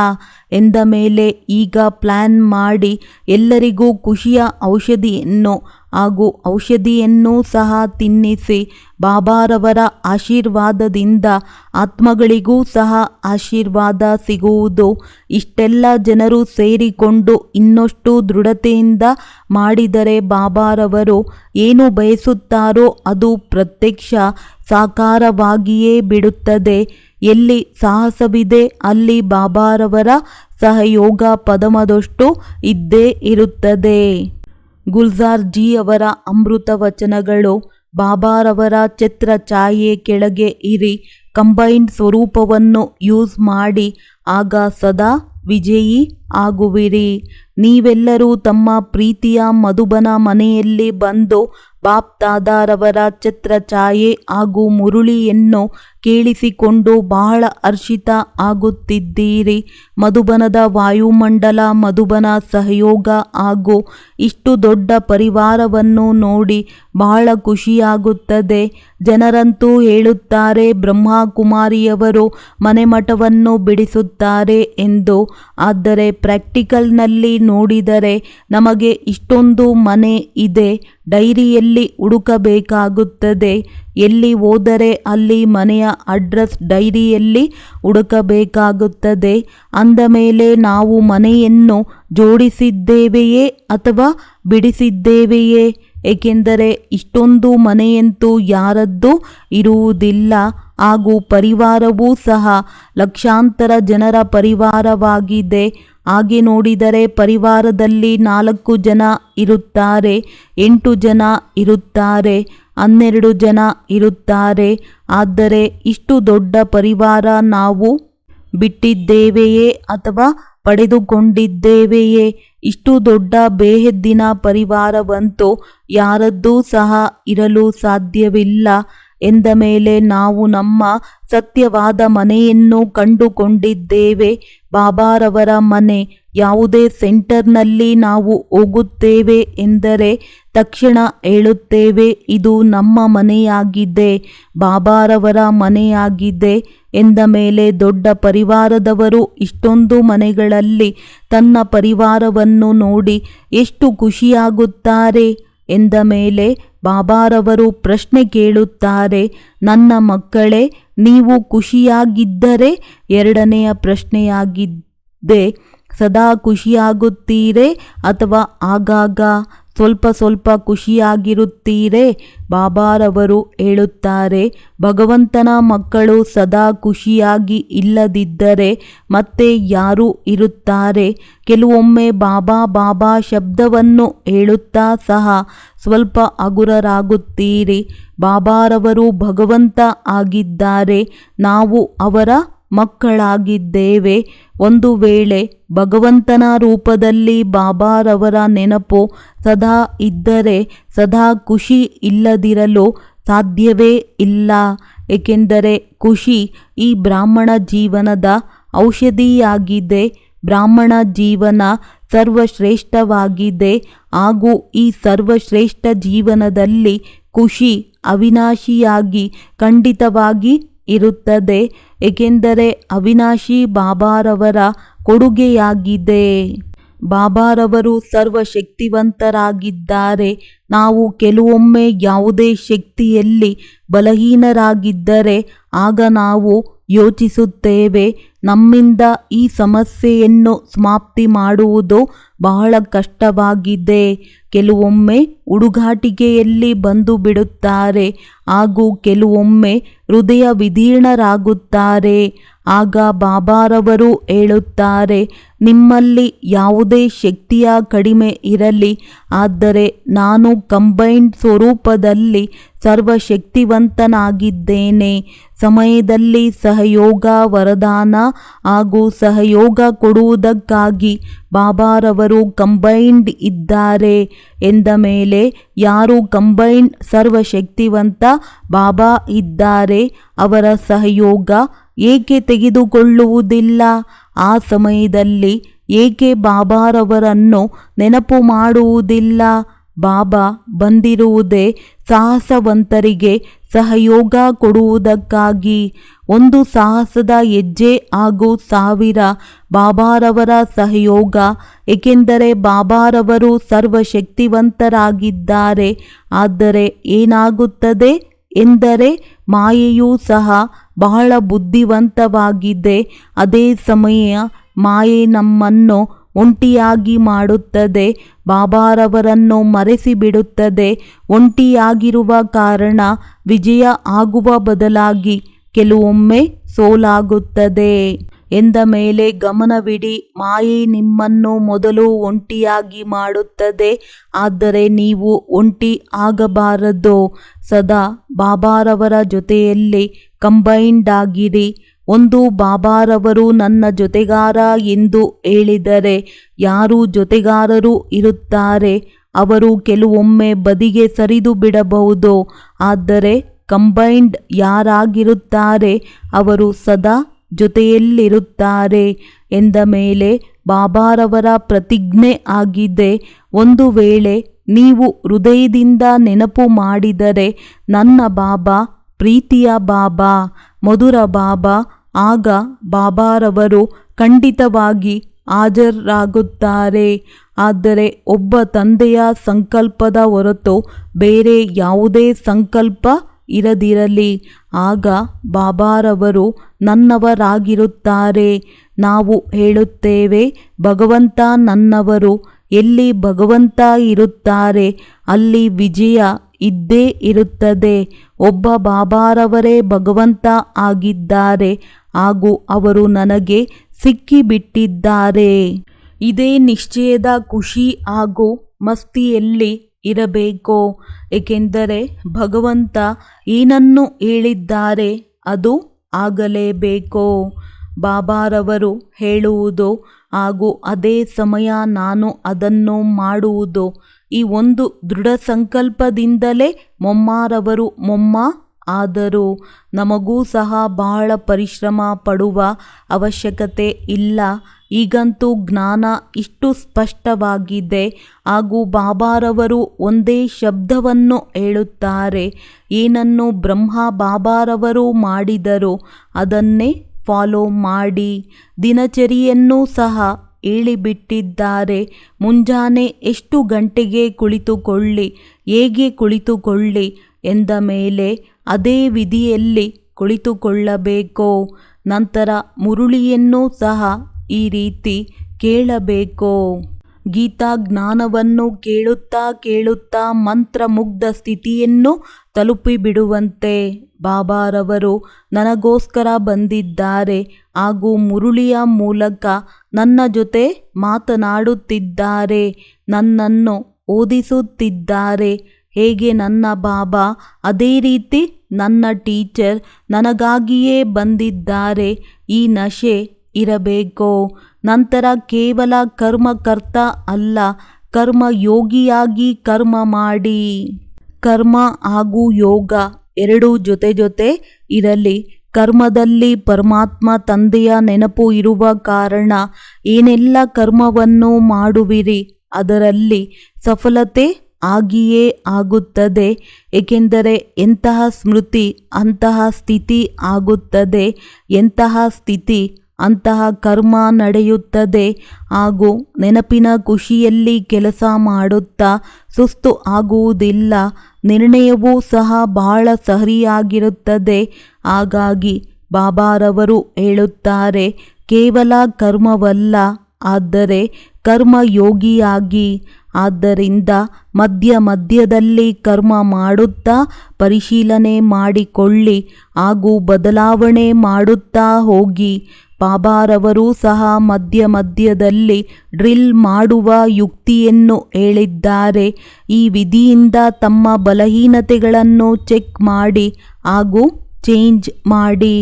ಎಂದ ಮೇಲೆ ಈಗ ಪ್ಲ್ಯಾನ್ ಮಾಡಿ ಎಲ್ಲರಿಗೂ ಖುಷಿಯ ಔಷಧಿಯನ್ನು ಹಾಗೂ ಔಷಧಿಯನ್ನು ಸಹ ತಿನ್ನಿಸಿ. ಬಾಬಾರವರ ಆಶೀರ್ವಾದದಿಂದ ಆತ್ಮಗಳಿಗೂ ಸಹ ಆಶೀರ್ವಾದ ಸಿಗುವುದು. ಇಷ್ಟೆಲ್ಲ ಜನರು ಸೇರಿಕೊಂಡು ಇನ್ನಷ್ಟು ದೃಢತೆಯಿಂದ ಮಾಡಿದರೆ ಬಾಬಾರವರು ಏನು ಬಯಸುತ್ತಾರೋ ಅದು ಪ್ರತ್ಯಕ್ಷ ಸಾಕಾರವಾಗಿಯೇ ಬಿಡುತ್ತದೆ. ಎಲ್ಲಿ ಸಾಹಸವಿದೆ ಅಲ್ಲಿ ಬಾಬಾರವರ ಸಹಯೋಗ ಪದಮದಷ್ಟು ಇದ್ದೇ ಇರುತ್ತದೆ. ಗುಲ್ಜಾರ್ ಜಿ ಅವರ ಅಮೃತ ವಚನಗಳು. ಬಾಬಾರವರ ಛತ್ರ ಛಾಯೆ ಕೆಳಗೆ ಇರಿ. ಕಂಬೈನ್ಡ್ ಸ್ವರೂಪವನ್ನು ಯೂಸ್ ಮಾಡಿ, ಆಗ ಸದಾ ವಿಜಯಿ ಆಗುವಿರಿ. ನೀವೆಲ್ಲರೂ ತಮ್ಮ ಪ್ರೀತಿಯ ಮಧುಬನ ಮನೆಯಲ್ಲಿ ಬಂದು ಬಾಪ್ ದಾದಾರವರ ಛತ್ರ ಛಾಯೆ ಹಾಗೂ ಮುರುಳಿಯನ್ನು ಕೇಳಿಸಿಕೊಂಡು ಬಹಳ ಹರ್ಷಿತ ಆಗುತ್ತಿದ್ದೀರಿ. ಮಧುಬನದ ವಾಯುಮಂಡಲ, ಮಧುಬನ ಸಹಯೋಗ ಹಾಗೂ ಇಷ್ಟು ದೊಡ್ಡ ಪರಿವಾರವನ್ನು ನೋಡಿ ಬಹಳ ಖುಷಿಯಾಗುತ್ತದೆ. ಜನರಂತೂ ಹೇಳುತ್ತಾರೆ ಬ್ರಹ್ಮಕುಮಾರಿಯವರು ಮನೆಮಠವನ್ನು ಬಿಡಿಸುತ್ತಾರೆ ಎಂದು. ಆದರೆ ಪ್ರಾಕ್ಟಿಕಲ್ನಲ್ಲಿ ನೋಡಿದರೆ ನಮಗೆ ಇಷ್ಟೊಂದು ಮನೆ ಇದೆ, ಡೈರಿಯಲ್ಲಿ ಹುಡುಕಬೇಕಾಗುತ್ತದೆ. ಎಲ್ಲಿ ಹೋದರೆ ಅಲ್ಲಿ ಮನೆಯ ಅಡ್ರೆಸ್ ಡೈರಿಯಲ್ಲಿ ಹುಡುಕಬೇಕಾಗುತ್ತದೆ. ಅಂದ ಮೇಲೆ ನಾವು ಮನೆಯನ್ನು ಜೋಡಿಸಿದ್ದೇವೆಯೇ ಅಥವಾ ಬಿಡಿಸಿದ್ದೇವೆಯೇ? ಏಕೆಂದರೆ ಇಷ್ಟೊಂದು ಮನೆಯಂತೂ ಯಾರದ್ದೂ ಇರುವುದಿಲ್ಲ. ಹಾಗೂ ಪರಿವಾರವೂ ಸಹ ಲಕ್ಷಾಂತರ ಜನರ ಪರಿವಾರವಾಗಿದೆ. ಹಾಗೆ ನೋಡಿದರೆ ಪರಿವಾರದಲ್ಲಿ 4 ಜನ ಇರುತ್ತಾರೆ, 8 ಜನ ಇರುತ್ತಾರೆ, 12 ಜನ ಇರುತ್ತಾರೆ. ಆದರೆ ಇಷ್ಟು ದೊಡ್ಡ ಪರಿವಾರ ನಾವು ಬಿಟ್ಟಿದ್ದೇವೆಯೇ ಅಥವಾ ಪಡೆದುಕೊಂಡಿದ್ದೇವೆಯೇ? ಇಷ್ಟು ದೊಡ್ಡ ಬೇಹದ್ದಿನ ಪರಿವಾರವಂತೂ ಯಾರದ್ದೂ ಸಹ ಇರಲು ಸಾಧ್ಯವಿಲ್ಲ. ಎಂದ ಮೇಲೆ ನಾವು ನಮ್ಮ ಸತ್ಯವಾದ ಮನೆಯನ್ನು ಕಂಡುಕೊಂಡಿದ್ದೇವೆ. ಬಾಬಾರವರ ಮನೆ ಯಾವುದೇ ಸೆಂಟರ್ನಲ್ಲಿ ನಾವು ಹೋಗುತ್ತೇವೆ ಎಂದರೆ ತಕ್ಷಣ ಹೇಳುತ್ತೇವೆ, ಇದು ನಮ್ಮ ಮನೆಯಾಗಿದೆ, ಬಾಬಾರವರ ಮನೆಯಾಗಿದೆ ಎಂದ ಮೇಲೆ ದೊಡ್ಡ ಪರಿವಾರದವರು ಇಷ್ಟೊಂದು ಮನೆಗಳಲ್ಲಿ ತನ್ನ ಪರಿವಾರವನ್ನು ನೋಡಿ ಎಷ್ಟು ಖುಷಿಯಾಗುತ್ತಾರೆ ಎಂದ ಮೇಲೆ ಬಾಬಾರವರು ಪ್ರಶ್ನೆ ಕೇಳುತ್ತಾರೆ, ನನ್ನ ಮಕ್ಕಳೇ, ನೀವು ಖುಷಿಯಾಗಿದ್ದರೆ ಎರಡನೆಯ ಪ್ರಶ್ನೆಯಾಗಿದೆ, ಸದಾ ಖುಷಿಯಾಗುತ್ತೀರೇ ಅಥವಾ ಆಗಾಗ ಸ್ವಲ್ಪ ಸ್ವಲ್ಪ ಖುಷಿಯಾಗಿರುತ್ತೀರೇ? ಬಾಬಾರವರು ಹೇಳುತ್ತಾರೆ, ಭಗವಂತನ ಮಕ್ಕಳು ಸದಾ ಖುಷಿಯಾಗಿ ಇಲ್ಲದಿದ್ದರೆ ಮತ್ತೆ ಯಾರು ಇರುತ್ತಾರೆ? ಕೆಲವೊಮ್ಮೆ ಬಾಬಾ ಬಾಬಾ ಶಬ್ದವನ್ನು ಹೇಳುತ್ತಾ ಸಹ ಸ್ವಲ್ಪ ಹಗುರರಾಗುತ್ತೀರಿ. ಬಾಬಾರವರು ಭಗವಂತ ಆಗಿದ್ದಾರೆ, ನಾವು ಅವರ ಮಕ್ಕಳಾಗಿದ್ದೇವೆ. ಒಂದು ವೇಳೆ ಭಗವಂತನ ರೂಪದಲ್ಲಿ ಬಾಬಾರವರ ನೆನಪು ಸದಾ ಇದ್ದರೆ ಸದಾ ಖುಷಿ ಇಲ್ಲದಿರಲು ಸಾಧ್ಯವೇ ಇಲ್ಲ. ಏಕೆಂದರೆ ಖುಷಿ ಈ ಬ್ರಾಹ್ಮಣ ಜೀವನದ ಔಷಧಿಯಾಗಿದೆ. ಬ್ರಾಹ್ಮಣ ಜೀವನ ಸರ್ವಶ್ರೇಷ್ಠವಾಗಿದೆ ಹಾಗೂ ಈ ಸರ್ವಶ್ರೇಷ್ಠ ಜೀವನದಲ್ಲಿ ಖುಷಿ ಅವಿನಾಶಿಯಾಗಿ ಖಂಡಿತವಾಗಿ ಇರುತ್ತದೆ. ಏಕೆಂದರೆ ಅವಿನಾಶಿ ಬಾಬಾರವರ ಕೊಡುಗೆಯಾಗಿದೆ. ಬಾಬಾರವರು ಸರ್ವಶಕ್ತಿವಂತರಾಗಿದ್ದಾರೆ. ನಾವು ಕೆಲವೊಮ್ಮೆ ಯಾವುದೇ ಶಕ್ತಿಯಲ್ಲಿ ಬಲಹೀನರಾಗಿದ್ದರೆ ಆಗ ನಾವು ಯೋಚಿಸುತ್ತೇವೆ, ನಮ್ಮಿಂದ ಈ ಸಮಸ್ಯೆಯನ್ನು ಸಮಾಪ್ತಿ ಮಾಡುವುದು ಬಹಳ ಕಷ್ಟವಾಗಿದೆ. ಕೆಲವೊಮ್ಮೆ ಹುಡುಗಾಟಿಕೆಯಲ್ಲಿ ಬಂದು ಬಿಡುತ್ತಾರೆ ಹಾಗೂ ಕೆಲವೊಮ್ಮೆ ಹೃದಯ ವಿದೀರ್ಣರಾಗುತ್ತಾರೆ. ಆಗ ಬಾಬಾರವರು ಹೇಳುತ್ತಾರೆ, ನಿಮ್ಮಲ್ಲಿ ಯಾವುದೇ ಶಕ್ತಿಯ ಕಡಿಮೆ ಇರಲಿ, ಆದರೆ ನಾನು ಕಂಬೈನ್ಡ್ ಸ್ವರೂಪದಲ್ಲಿ ಸರ್ವಶಕ್ತಿವಂತನಾಗಿದ್ದೇನೆ. ಸಮಯದಲ್ಲಿ ಸಹಯೋಗ ವರದಾನ ಹಾಗೂ ಸಹಯೋಗ ಕೊಡುವುದಕ್ಕಾಗಿ ಬಾಬಾರವರು ಕಂಬೈನ್ಡ್ ಇದ್ದಾರೆ ಎಂದ ಮೇಲೆ ಯಾರು ಕಂಬೈನ್ಡ್ ಸರ್ವಶಕ್ತಿವಂತ ಬಾಬಾ ಇದ್ದಾರೆ ಅವರ ಸಹಯೋಗ ಏಕೆ ತೆಗೆದುಕೊಳ್ಳುವುದಿಲ್ಲ? ಆ ಸಮಯದಲ್ಲಿ ಏಕೆ ಬಾಬಾರವರನ್ನು ನೆನಪು ಮಾಡುವುದಿಲ್ಲ? ಬಾಬಾ ಬಂದಿರುವುದೇ ಸಾಹಸವಂತರಿಗೆ ಸಹಯೋಗ ಕೊಡುವುದಕ್ಕಾಗಿ. ಒಂದು ಸಾಹಸದ ಹೆಜ್ಜೆ ಹಾಗೂ 1000 ಬಾಬಾರವರ ಸಹಯೋಗ. ಏಕೆಂದರೆ ಬಾಬಾರವರು ಸರ್ವಶಕ್ತಿವಂತರಾಗಿದ್ದಾರೆ. ಆದರೆ ಏನಾಗುತ್ತದೆ ಎಂದರೆ ಮಾಯೆಯೂ ಸಹ ಬಹಳ ಬುದ್ಧಿವಂತವಾಗಿದೆ. ಅದೇ ಸಮಯ ಮಾಯೆ ನಮ್ಮನ್ನು ಒಂಟಿಯಾಗಿ ಮಾಡುತ್ತದೆ, ಬಾಬಾರವರನ್ನು ಮರೆಸಿಬಿಡುತ್ತದೆ. ಒಂಟಿಯಾಗಿರುವ ಕಾರಣ ವಿಜಯ ಆಗುವ ಬದಲಾಗಿ ಕೆಲವೊಮ್ಮೆ ಸೋಲಾಗುತ್ತದೆ ಎಂದ ಮೇಲೆ ಗಮನವಿಡಿ. ಮಾಯೆ ನಿಮ್ಮನ್ನು ಮೊದಲು ಒಂಟಿಯಾಗಿ ಮಾಡುತ್ತದೆ, ಆದರೆ ನೀವು ಒಂಟಿ ಆಗಬಾರದು. ಸದಾ ಬಾಬಾರವರ ಜೊತೆಯಲ್ಲಿ ಕಂಬೈನ್ಡ್ ಆಗಿರಿ. ಒಂದು ಬಾಬಾರವರು ನನ್ನ ಜೊತೆಗಾರ ಎಂದು ಹೇಳಿದರೆ ಯಾರು ಜೊತೆಗಾರರು ಇರುತ್ತಾರೆ ಅವರು ಕೆಲವೊಮ್ಮೆ ಬದಿಗೆ ಸರಿದು ಬಿಡಬಹುದು. ಆದರೆ ಕಂಬೈನ್ಡ್ ಯಾರಾಗಿರುತ್ತಾರೆ ಅವರು ಸದಾ ಜೊತೆಯಲ್ಲಿರುತ್ತಾರೆ ಎಂದ ಮೇಲೆ ಬಾಬಾರವರ ಪ್ರತಿಜ್ಞೆ ಆಗಿದೆ. ಒಂದು ವೇಳೆ ನೀವು ಹೃದಯದಿಂದ ನೆನಪು ಮಾಡಿದರೆ ನನ್ನ ಬಾಬಾ ಪ್ರೀತಿಯ ಬಾಬಾ, ಮಧುರ ಬಾಬಾ, ಆಗ ಬಾಬಾರವರು ಖಂಡಿತವಾಗಿ ಹಾಜರಾಗುತ್ತಾರೆ. ಆದರೆ ಒಬ್ಬ ತಂದೆಯ ಸಂಕಲ್ಪದ ಹೊರತು ಬೇರೆ ಯಾವುದೇ ಸಂಕಲ್ಪ ಇರದಿರಲಿ, ಆಗ ಬಾಬಾರವರು ನನ್ನವರಾಗಿರುತ್ತಾರೆ. ನಾವು ಹೇಳುತ್ತೇವೆ, ಭಗವಂತ ನನ್ನವರು. ಎಲ್ಲಿ ಭಗವಂತ ಇರುತ್ತಾರೆ ಅಲ್ಲಿ ವಿಜಯ ಇದ್ದೇ ಇರುತ್ತದೆ. ಒಬ್ಬ ಬಾಬಾರವರೇ ಭಗವಂತ ಆಗಿದ್ದಾರೆ ಹಾಗೂ ಅವರು ನನಗೆ ಸಿಕ್ಕಿಬಿಟ್ಟಿದ್ದಾರೆ. ಇದೇ ನಿಶ್ಚಯದ ಖುಷಿ ಹಾಗೂ ಮಸ್ತಿಯಲ್ಲಿ ಇರಬೇಕು. ಏಕೆಂದರೆ ಭಗವಂತ ಏನನ್ನು ಹೇಳಿದ್ದಾರೆ ಅದು ಆಗಲೇಬೇಕು. ಬಾಬಾರವರು ಹೇಳುವುದು ಹಾಗೂ ಅದೇ ಸಮಯ ನಾನು ಅದನ್ನು ಮಾಡುವುದು. ಈ ಒಂದು ದೃಢ ಸಂಕಲ್ಪದಿಂದಲೇ ಮೊಮ್ಮಾರವರು ಮೊಮ್ಮ ಆದರು. ನಮಗೂ ಸಹ ಬಹಳ ಪರಿಶ್ರಮ ಪಡುವ ಅವಶ್ಯಕತೆ ಇಲ್ಲ. ಈಗಂತೂ ಜ್ಞಾನ ಇಷ್ಟು ಸ್ಪಷ್ಟವಾಗಿದೆ. ಹಾಗೂ ಬಾಬಾರವರು ಒಂದೇ ಶಬ್ದವನ್ನು ಹೇಳುತ್ತಾರೆ. ಏನನ್ನು ಬ್ರಹ್ಮ ಬಾಬಾರವರು ಮಾಡಿದರು ಅದನ್ನೇ ಫಾಲೋ ಮಾಡಿ. ದಿನಚರಿಯನ್ನು ಸಹ ಹೇಳಿಬಿಟ್ಟಿದ್ದಾರೆ. ಮುಂಜಾನೆ ಎಷ್ಟು ಗಂಟೆಗೆ ಕುಳಿತುಕೊಳ್ಳಿ, ಹೇಗೆ ಕುಳಿತುಕೊಳ್ಳಿ ಎಂದ ಮೇಲೆ ಅದೇ ವಿಧಿಯಲ್ಲಿ ಕುಳಿತುಕೊಳ್ಳಬೇಕು. ನಂತರ ಮುರುಳಿಯನ್ನು ಸಹ ಈ ರೀತಿ ಕೇಳಬೇಕು. ಗೀತಾ ಜ್ಞಾನವನ್ನು ಕೇಳುತ್ತಾ ಕೇಳುತ್ತಾ ಮಂತ್ರಮುಗ್ಧ ಸ್ಥಿತಿಯನ್ನು ತಲುಪಿಬಿಡುವಂತೆ ಬಾಬಾರವರು ನನಗೋಸ್ಕರ ಬಂದಿದ್ದಾರೆ ಹಾಗೂ ಮುರುಳಿಯ ಮೂಲಕ ನನ್ನ ಜೊತೆ ಮಾತನಾಡುತ್ತಿದ್ದಾರೆ, ನನ್ನನ್ನು ಓದಿಸುತ್ತಿದ್ದಾರೆ. ಹೇಗೆ ನನ್ನ ಬಾಬಾ ಅದೇ ರೀತಿ ನನ್ನ ಟೀಚರ್ ನನಗಾಗಿಯೇ ಬಂದಿದ್ದಾರೆ. ಈ ನಶೆ ಇರಬೇಕು. ನಂತರ ಕೇವಲ ಕರ್ಮಕರ್ತ ಅಲ್ಲ, ಕರ್ಮಯೋಗಿಯಾಗಿ ಕರ್ಮ ಮಾಡಿ. ಕರ್ಮ ಹಾಗೂ ಯೋಗ ಎರಡೂ ಜೊತೆ ಜೊತೆ ಇರಲಿ. ಕರ್ಮದಲ್ಲಿ ಪರಮಾತ್ಮ ತಂದೆಯ ನೆನಪು ಇರುವ ಕಾರಣ ಏನೆಲ್ಲ ಕರ್ಮವನ್ನು ಮಾಡುವಿರಿ ಅದರಲ್ಲಿ ಸಫಲತೆ ಆಗಿಯೇ ಆಗುತ್ತದೆ. ಏಕೆಂದರೆ ಎಂತಹ ಸ್ಮೃತಿ ಅಂತಹ ಸ್ಥಿತಿ ಆಗುತ್ತದೆ, ಎಂತಹ ಸ್ಥಿತಿ ಅಂತಹ ಕರ್ಮ ನಡೆಯುತ್ತದೆ. ಹಾಗೂ ನೆನಪಿನ ಖುಷಿಯಲ್ಲಿ ಕೆಲಸ ಮಾಡುತ್ತಾ ಸುಸ್ತು ಆಗುವುದಿಲ್ಲ. ನಿರ್ಣಯವೂ ಸಹ ಬಹಳ ಸರಿಯಾಗಿರುತ್ತದೆ. ಹಾಗಾಗಿ ಬಾಬಾರವರು ಹೇಳುತ್ತಾರೆ, ಕೇವಲ ಕರ್ಮವಲ್ಲ ಆದರೆ ಕರ್ಮಯೋಗಿಯಾಗಿ. ಆದ್ದರಿಂದ ಮಧ್ಯದಲ್ಲಿ ಕರ್ಮ ಮಾಡುತ್ತಾ ಪರಿಶೀಲನೆ ಮಾಡಿಕೊಳ್ಳಿ ಹಾಗೂ ಬದಲಾವಣೆ ಮಾಡುತ್ತಾ ಹೋಗಿ. ಬಾಬಾರವರು ಸಹ ಮಧ್ಯದಲ್ಲಿ ಡ್ರಿಲ್ ಮಾಡುವ ಯುಕ್ತಿಯನ್ನು ಹೇಳಿದ್ದಾರೆ. ಈ ವಿಧಿಯಿಂದ ತಮ್ಮ ಬಲಹೀನತೆಗಳನ್ನು ಚೆಕ್ ಮಾಡಿ ಹಾಗೂ ಚೇಂಜ್ ಮಾಡಿ.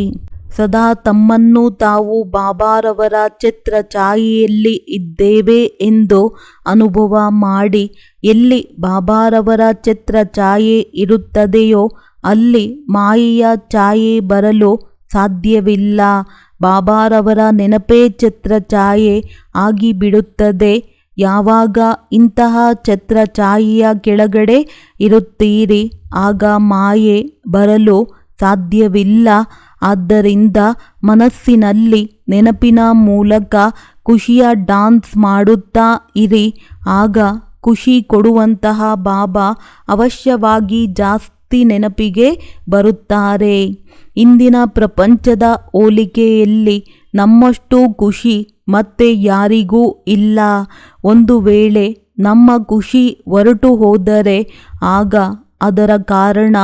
ಸದಾ ತಮ್ಮನ್ನು ತಾವು ಬಾಬಾರವರ ಛತ್ರ ಛಾಯೆಯಲ್ಲಿ ಇದ್ದೇವೆ ಎಂದು ಅನುಭವ ಮಾಡಿ. ಎಲ್ಲಿ ಬಾಬಾರವರ ಛತ್ರ ಛಾಯೆ ಇರುತ್ತದೆಯೋ ಅಲ್ಲಿ ಮಾಯೆಯ ಛಾಯೆ ಬರಲು ಸಾಧ್ಯವಿಲ್ಲ. ಬಾಬಾರವರ ನೆನಪೇ ಛತ್ರ ಛಾಯೆ ಆಗಿಬಿಡುತ್ತದೆ. ಯಾವಾಗ ಇಂತಹ ಛತ್ರ ಛಾಯೆಯ ಕೆಳಗಡೆ ಇರುತ್ತೀರಿ ಆಗ ಮಾಯೆ ಬರಲು ಸಾಧ್ಯವಿಲ್ಲ. ಆದ್ದರಿಂದ ಮನಸ್ಸಿನಲ್ಲಿ ನೆನಪಿನ ಮೂಲಕ ಖುಷಿಯ ಡಾನ್ಸ್ ಮಾಡುತ್ತಾ ಇರಿ. ಆಗ ಖುಷಿ ಕೊಡುವಂತಹ ಬಾಬಾ ಅವಶ್ಯವಾಗಿ ಜಾಸ್ತಿ ನೆನಪಿಗೆ ಬರುತ್ತಾರೆ. ಇಂದಿನ ಪ್ರಪಂಚದ ಹೋಲಿಕೆಯಲ್ಲಿ ನಮ್ಮಷ್ಟು ಖುಷಿ ಮತ್ತೆ ಯಾರಿಗೂ ಇಲ್ಲ. ಒಂದು ವೇಳೆ ನಮ್ಮ ಖುಷಿ ಹೊರಟು ಹೋದರೆ ಆಗ ಅದರ ಕಾರಣ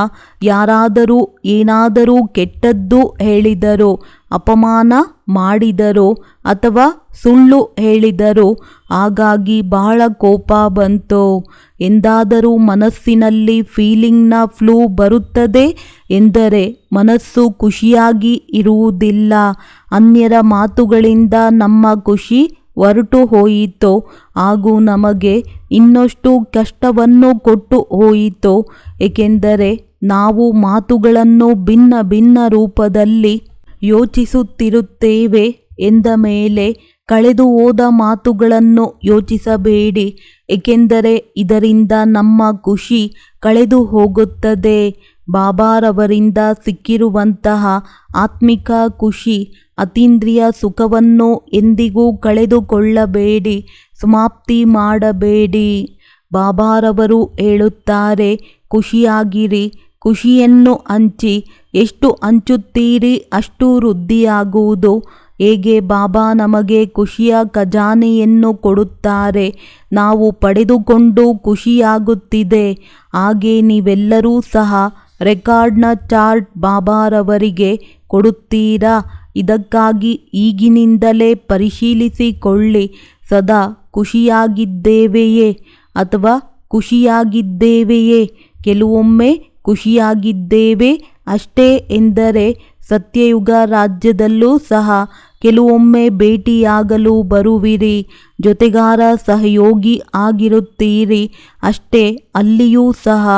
ಯಾರಾದರೂ ಏನಾದರೂ ಕೆಟ್ಟದ್ದು ಹೇಳಿದರು, ಅಪಮಾನ ಮಾಡಿದರು ಅಥವಾ ಸುಳ್ಳು ಹೇಳಿದರು, ಹಾಗಾಗಿ ಬಹಳ ಕೋಪ ಬಂತು ಎಂದಾದರೂ ಮನಸ್ಸಿನಲ್ಲಿ ಫೀಲಿಂಗ್ನ ಫ್ಲೂ ಬರುತ್ತದೆ ಎಂದರೆ ಮನಸ್ಸು ಖುಷಿಯಾಗಿ ಇರುವುದಿಲ್ಲ. ಅನ್ಯರ ಮಾತುಗಳಿಂದ ನಮ್ಮ ಖುಷಿ ಹೊರಟು ಹೋಯಿತು ಹಾಗೂ ನಮಗೆ ಇನ್ನಷ್ಟು ಕಷ್ಟವನ್ನು ಕೊಟ್ಟು ಹೋಯಿತು. ಏಕೆಂದರೆ ನಾವು ಮಾತುಗಳನ್ನು ಭಿನ್ನ ರೂಪದಲ್ಲಿ ಯೋಚಿಸುತ್ತಿರುತ್ತೇವೆ ಎಂದ ಮೇಲೆ ಕಳೆದು ಹೋದ ಮಾತುಗಳನ್ನು ಯೋಚಿಸಬೇಡಿ. ಏಕೆಂದರೆ ಇದರಿಂದ ನಮ್ಮ ಖುಷಿ ಕಳೆದು ಹೋಗುತ್ತದೆ. ಬಾಬಾರವರಿಂದ ಸಿಕ್ಕಿರುವಂತಹ ಆತ್ಮಿಕ ಖುಷಿ ಅತೀಂದ್ರಿಯ ಸುಖವನ್ನು ಎಂದಿಗೂ ಕಳೆದುಕೊಳ್ಳಬೇಡಿ, ಸಮಾಪ್ತಿ ಮಾಡಬೇಡಿ. ಬಾಬಾರವರು ಹೇಳುತ್ತಾರೆ, ಖುಷಿಯಾಗಿರಿ, ಖುಷಿಯನ್ನು ಹಂಚಿ. ಎಷ್ಟು ಹಂಚುತ್ತೀರಿ ಅಷ್ಟು ವೃದ್ಧಿಯಾಗುವುದು. ಹೇಗೆ ಬಾಬಾ ನಮಗೆ ಖುಷಿಯ ಖಜಾನೆಯನ್ನು ಕೊಡುತ್ತಾರೆ, ನಾವು ಪಡೆದುಕೊಂಡು ಖುಷಿಯಾಗುತ್ತಿದೆ. ಹಾಗೆ ನೀವೆಲ್ಲರೂ ಸಹ ರೆಕಾರ್ಡ್ನ ಚಾರ್ಟ್ ಬಾಬಾರವರಿಗೆ ಕೊಡುತ್ತೀರಾ? ಇದಕ್ಕಾಗಿ ಈಗಿನಿಂದಲೇ ಪರಿಶೀಲಿಸಿಕೊಳ್ಳಿ. ಸದಾ ಖುಷಿಯಾಗಿದ್ದೇವೆಯೇ ಅಥವಾ ಖುಷಿಯಾಗಿದ್ದೇವೆಯೇ? ಕೆಲವೊಮ್ಮೆ ಖುಷಿಯಾಗಿದ್ದೇವೆ ಅಷ್ಟೇ ಎಂದರೆ ಸತ್ಯಯುಗ ರಾಜ್ಯದಲ್ಲೂ ಸಹ ಕೆಲವೊಮ್ಮೆ ಭೇಟಿಯಾಗಲು ಬರುವಿರಿ, ಜೊತೆಗಾರ ಸಹಯೋಗಿ ಆಗಿರುತ್ತೀರಿ ಅಷ್ಟೇ. ಅಲ್ಲಿಯೂ ಸಹ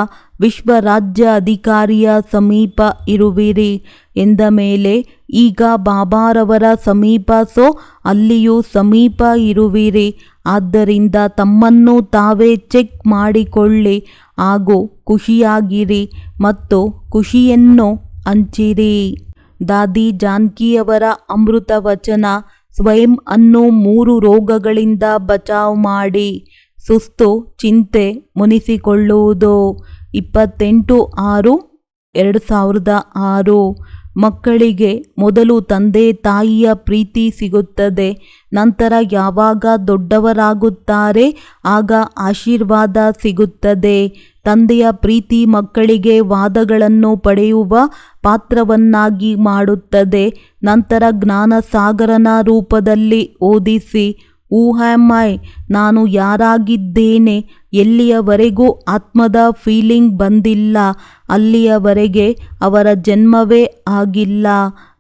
ವಿಶ್ವ ರಾಜ್ಯ ಅಧಿಕಾರಿಯ ಸಮೀಪ ಇರುವಿರಿ ಎಂದ ಮೇಲೆ ಈಗ ಬಾಬಾರವರ ಸಮೀಪ ಅಲ್ಲಿಯೂ ಸಮೀಪ ಇರುವಿರಿ. ಆದ್ದರಿಂದ ತಮ್ಮನ್ನು ತಾವೇ ಚೆಕ್ ಮಾಡಿಕೊಳ್ಳಿ ಹಾಗೂ ಖುಷಿಯಾಗಿರಿ ಮತ್ತು ಖುಷಿಯನ್ನು ಹಂಚಿರಿ. ದಾದಿ ಜಾನಕಿಯವರ ಅಮೃತ ವಚನ. ಸ್ವಯಂ ಅನ್ನು 3 ರೋಗಗಳಿಂದ ಬಚಾವ್ ಮಾಡಿ. ಸುಸ್ತು, ಚಿಂತೆ, ಮುನಿಸಿಕೊಳ್ಳುವುದು. 28/6/2006. ಮಕ್ಕಳಿಗೆ ಮೊದಲು ತಂದೆ ತಾಯಿಯ ಪ್ರೀತಿ ಸಿಗುತ್ತದೆ. ನಂತರ ಯಾವಾಗ ದೊಡ್ಡವರಾಗುತ್ತಾರೆ ಆಗ ಆಶೀರ್ವಾದ ಸಿಗುತ್ತದೆ. ತಂದೆಯ ಪ್ರೀತಿ ಮಕ್ಕಳಿಗೆ ವಾದಗಳನ್ನು ಪಡೆಯುವ ಪಾತ್ರವನ್ನಾಗಿ ಮಾಡುತ್ತದೆ. ನಂತರ ಜ್ಞಾನ ಸಾಗರನ ರೂಪದಲ್ಲಿ ಓದಿಸಿ, ಹೂ ಆಮ್ ಐ, ನಾನು ಯಾರಾಗಿದ್ದೇನೆ, ಎಲ್ಲಿಯವರೆಗೂ ಆತ್ಮದ ಫೀಲಿಂಗ್ ಬಂದಿಲ್ಲ ಅಲ್ಲಿಯವರೆಗೆ ಅವರ ಜನ್ಮವೇ ಆಗಿಲ್ಲ.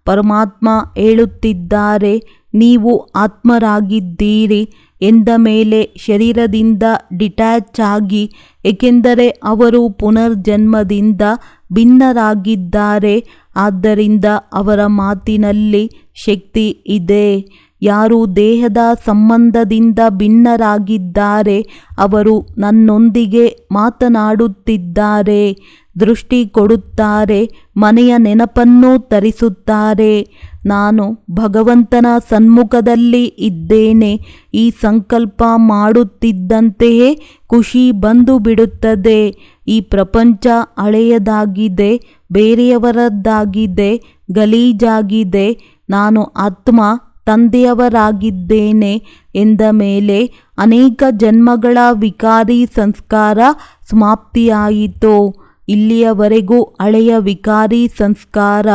ಪರಮಾತ್ಮ ಹೇಳುತ್ತಿದ್ದಾರೆ, ನೀವು ಆತ್ಮರಾಗಿದ್ದೀರಿ ಎಂದ ಮೇಲೆ ಶರೀರದಿಂದ ಡಿಟ್ಯಾಚ್ ಆಗಿ, ಏಕೆಂದರೆ ಅವರು ಪುನರ್ಜನ್ಮದಿಂದ ಭಿನ್ನರಾಗಿದ್ದಾರೆ. ಆದ್ದರಿಂದ ಅವರ ಮಾತಿನಲ್ಲಿ ಶಕ್ತಿ ಇದೆ. ಯಾರು ದೇಹದ ಸಂಬಂಧದಿಂದ ಭಿನ್ನರಾಗಿದ್ದಾರೆ ಅವರು ನನ್ನೊಂದಿಗೆ ಮಾತನಾಡುತ್ತಿದ್ದಾರೆ, ದೃಷ್ಟಿ ಕೊಡುತ್ತಾರೆ, ಮನೆಯ ನೆನಪನ್ನು ತರಿಸುತ್ತಾರೆ. ನಾನು ಭಗವಂತನ ಸನ್ಮುಖದಲ್ಲಿ ಇದ್ದೇನೆ. ಈ ಸಂಕಲ್ಪ ಮಾಡುತ್ತಿದ್ದಂತೆಯೇ ಖುಷಿ ಬಂದು ಬಿಡುತ್ತದೆ. ಈ ಪ್ರಪಂಚ ಹಳೆಯದಾಗಿದೆ, ಬೇರೆಯವರದ್ದಾಗಿದೆ, ಗಲೀಜಾಗಿದೆ. ನಾನು ಆತ್ಮ ತಂದೆಯವರಾಗಿದ್ದೇನೆ ಎಂದ ಮೇಲೆ ಅನೇಕ ಜನ್ಮಗಳ ವಿಕಾರಿ ಸಂಸ್ಕಾರ ಸಮಾಪ್ತಿಯಾಯಿತು. ಇಲ್ಲಿಯವರೆಗೂ ಹಳೆಯ ವಿಕಾರಿ ಸಂಸ್ಕಾರ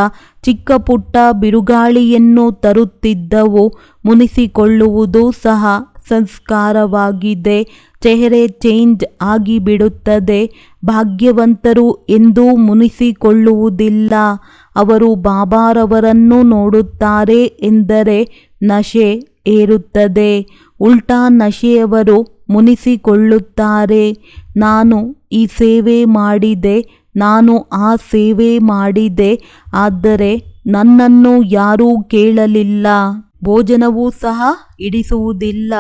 ಚಿಕ್ಕ ಪುಟ್ಟ ಬಿರುಗಾಳಿಯನ್ನು ತರುತ್ತಿದ್ದವು. ಮುನಿಸಿಕೊಳ್ಳುವುದು ಸಹ ಸಂಸ್ಕಾರವಾಗಿದೆ. ಚೆಹರೆ ಚೇಂಜ್ ಆಗಿಬಿಡುತ್ತದೆ. ಭಾಗ್ಯವಂತರು ಎಂದೂ ಮುನಿಸಿಕೊಳ್ಳುವುದಿಲ್ಲ. ಅವರು ಬಾಬಾರವರನ್ನು ನೋಡುತ್ತಾರೆ ಎಂದರೆ ನಶೆ ಏರುತ್ತದೆ. ಉಲ್ಟಾ ನಶೆಯವರು ಮುನಿಸಿಕೊಳ್ಳುತ್ತಾರೆ. ನಾನು ಈ ಸೇವೆ ಮಾಡಿದೆ, ನಾನು ಆ ಸೇವೆ ಮಾಡಿದೆ, ಆದರೆ ನನ್ನನ್ನು ಯಾರೂ ಕೇಳಲಿಲ್ಲ. ಭೋಜನವೂ ಸಹ ಹಿಡಿಸುವುದಿಲ್ಲ,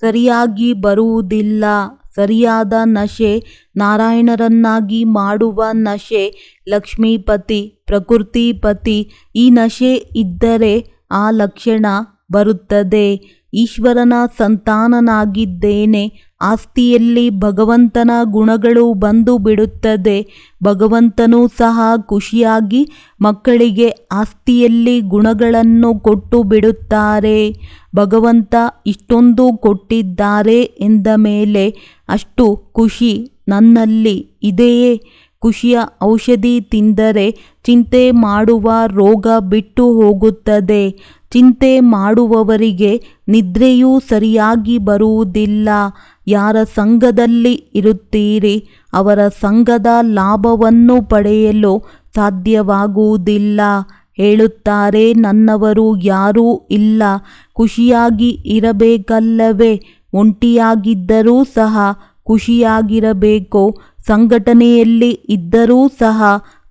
ಸರಿಯಾಗಿ ಬರುವುದಿಲ್ಲ. ಸರಿಯಾದ ನಶೆ, ನಾರಾಯಣರನ್ನಾಗಿ ಮಾಡುವ ನಶೆ, ಲಕ್ಷ್ಮೀಪತಿ, ಪ್ರಕೃತಿಪತಿ, ಈ ನಶೆ ಇದ್ದರೆ ಆ ಲಕ್ಷಣ ಬರುತ್ತದೆ. ಈಶ್ವರನ ಸಂತಾನನಾಗಿದ್ದೇನೆ. ಆಸ್ತಿಯಲ್ಲಿ ಭಗವಂತನ ಗುಣಗಳು ಬಂದು ಬಿಡುತ್ತದೆ. ಭಗವಂತನೂ ಸಹ ಖುಷಿಯಾಗಿ ಮಕ್ಕಳಿಗೆ ಆಸ್ತಿಯಲ್ಲಿ ಗುಣಗಳನ್ನು ಕೊಟ್ಟು ಬಿಡುತ್ತಾರೆ. ಭಗವಂತ ಇಷ್ಟೊಂದು ಕೊಟ್ಟಿದ್ದಾರೆ ಎಂದ ಮೇಲೆ ಅಷ್ಟು ಖುಷಿ ನನ್ನಲ್ಲಿ ಇದೆಯೇ? ಖುಷಿಯ ಔಷಧಿ ತಿಂದರೆ ಚಿಂತೆ ಮಾಡುವ ರೋಗ ಬಿಟ್ಟು ಹೋಗುತ್ತದೆ. ಚಿಂತೆ ಮಾಡುವವರಿಗೆ ನಿದ್ರೆಯೂ ಸರಿಯಾಗಿ ಬರುವುದಿಲ್ಲ. ಯಾರ ಸಂಘದಲ್ಲಿ ಇರುತ್ತೀರಿ ಅವರ ಸಂಘದ ಲಾಭವನ್ನು ಪಡೆಯಲು ಸಾಧ್ಯವಾಗುವುದಿಲ್ಲ. ಹೇಳುತ್ತಾರೆ, ನನ್ನವರು ಯಾರೂ ಇಲ್ಲ, ಖುಷಿಯಾಗಿ ಇರಬೇಕಲ್ಲವೇ? ಒಂಟಿಯಾಗಿದ್ದರೂ ಸಹ ಖುಷಿಯಾಗಿರಬೇಕು. ಸಂಘಟನೆಯಲ್ಲಿ ಇದ್ದರೂ ಸಹ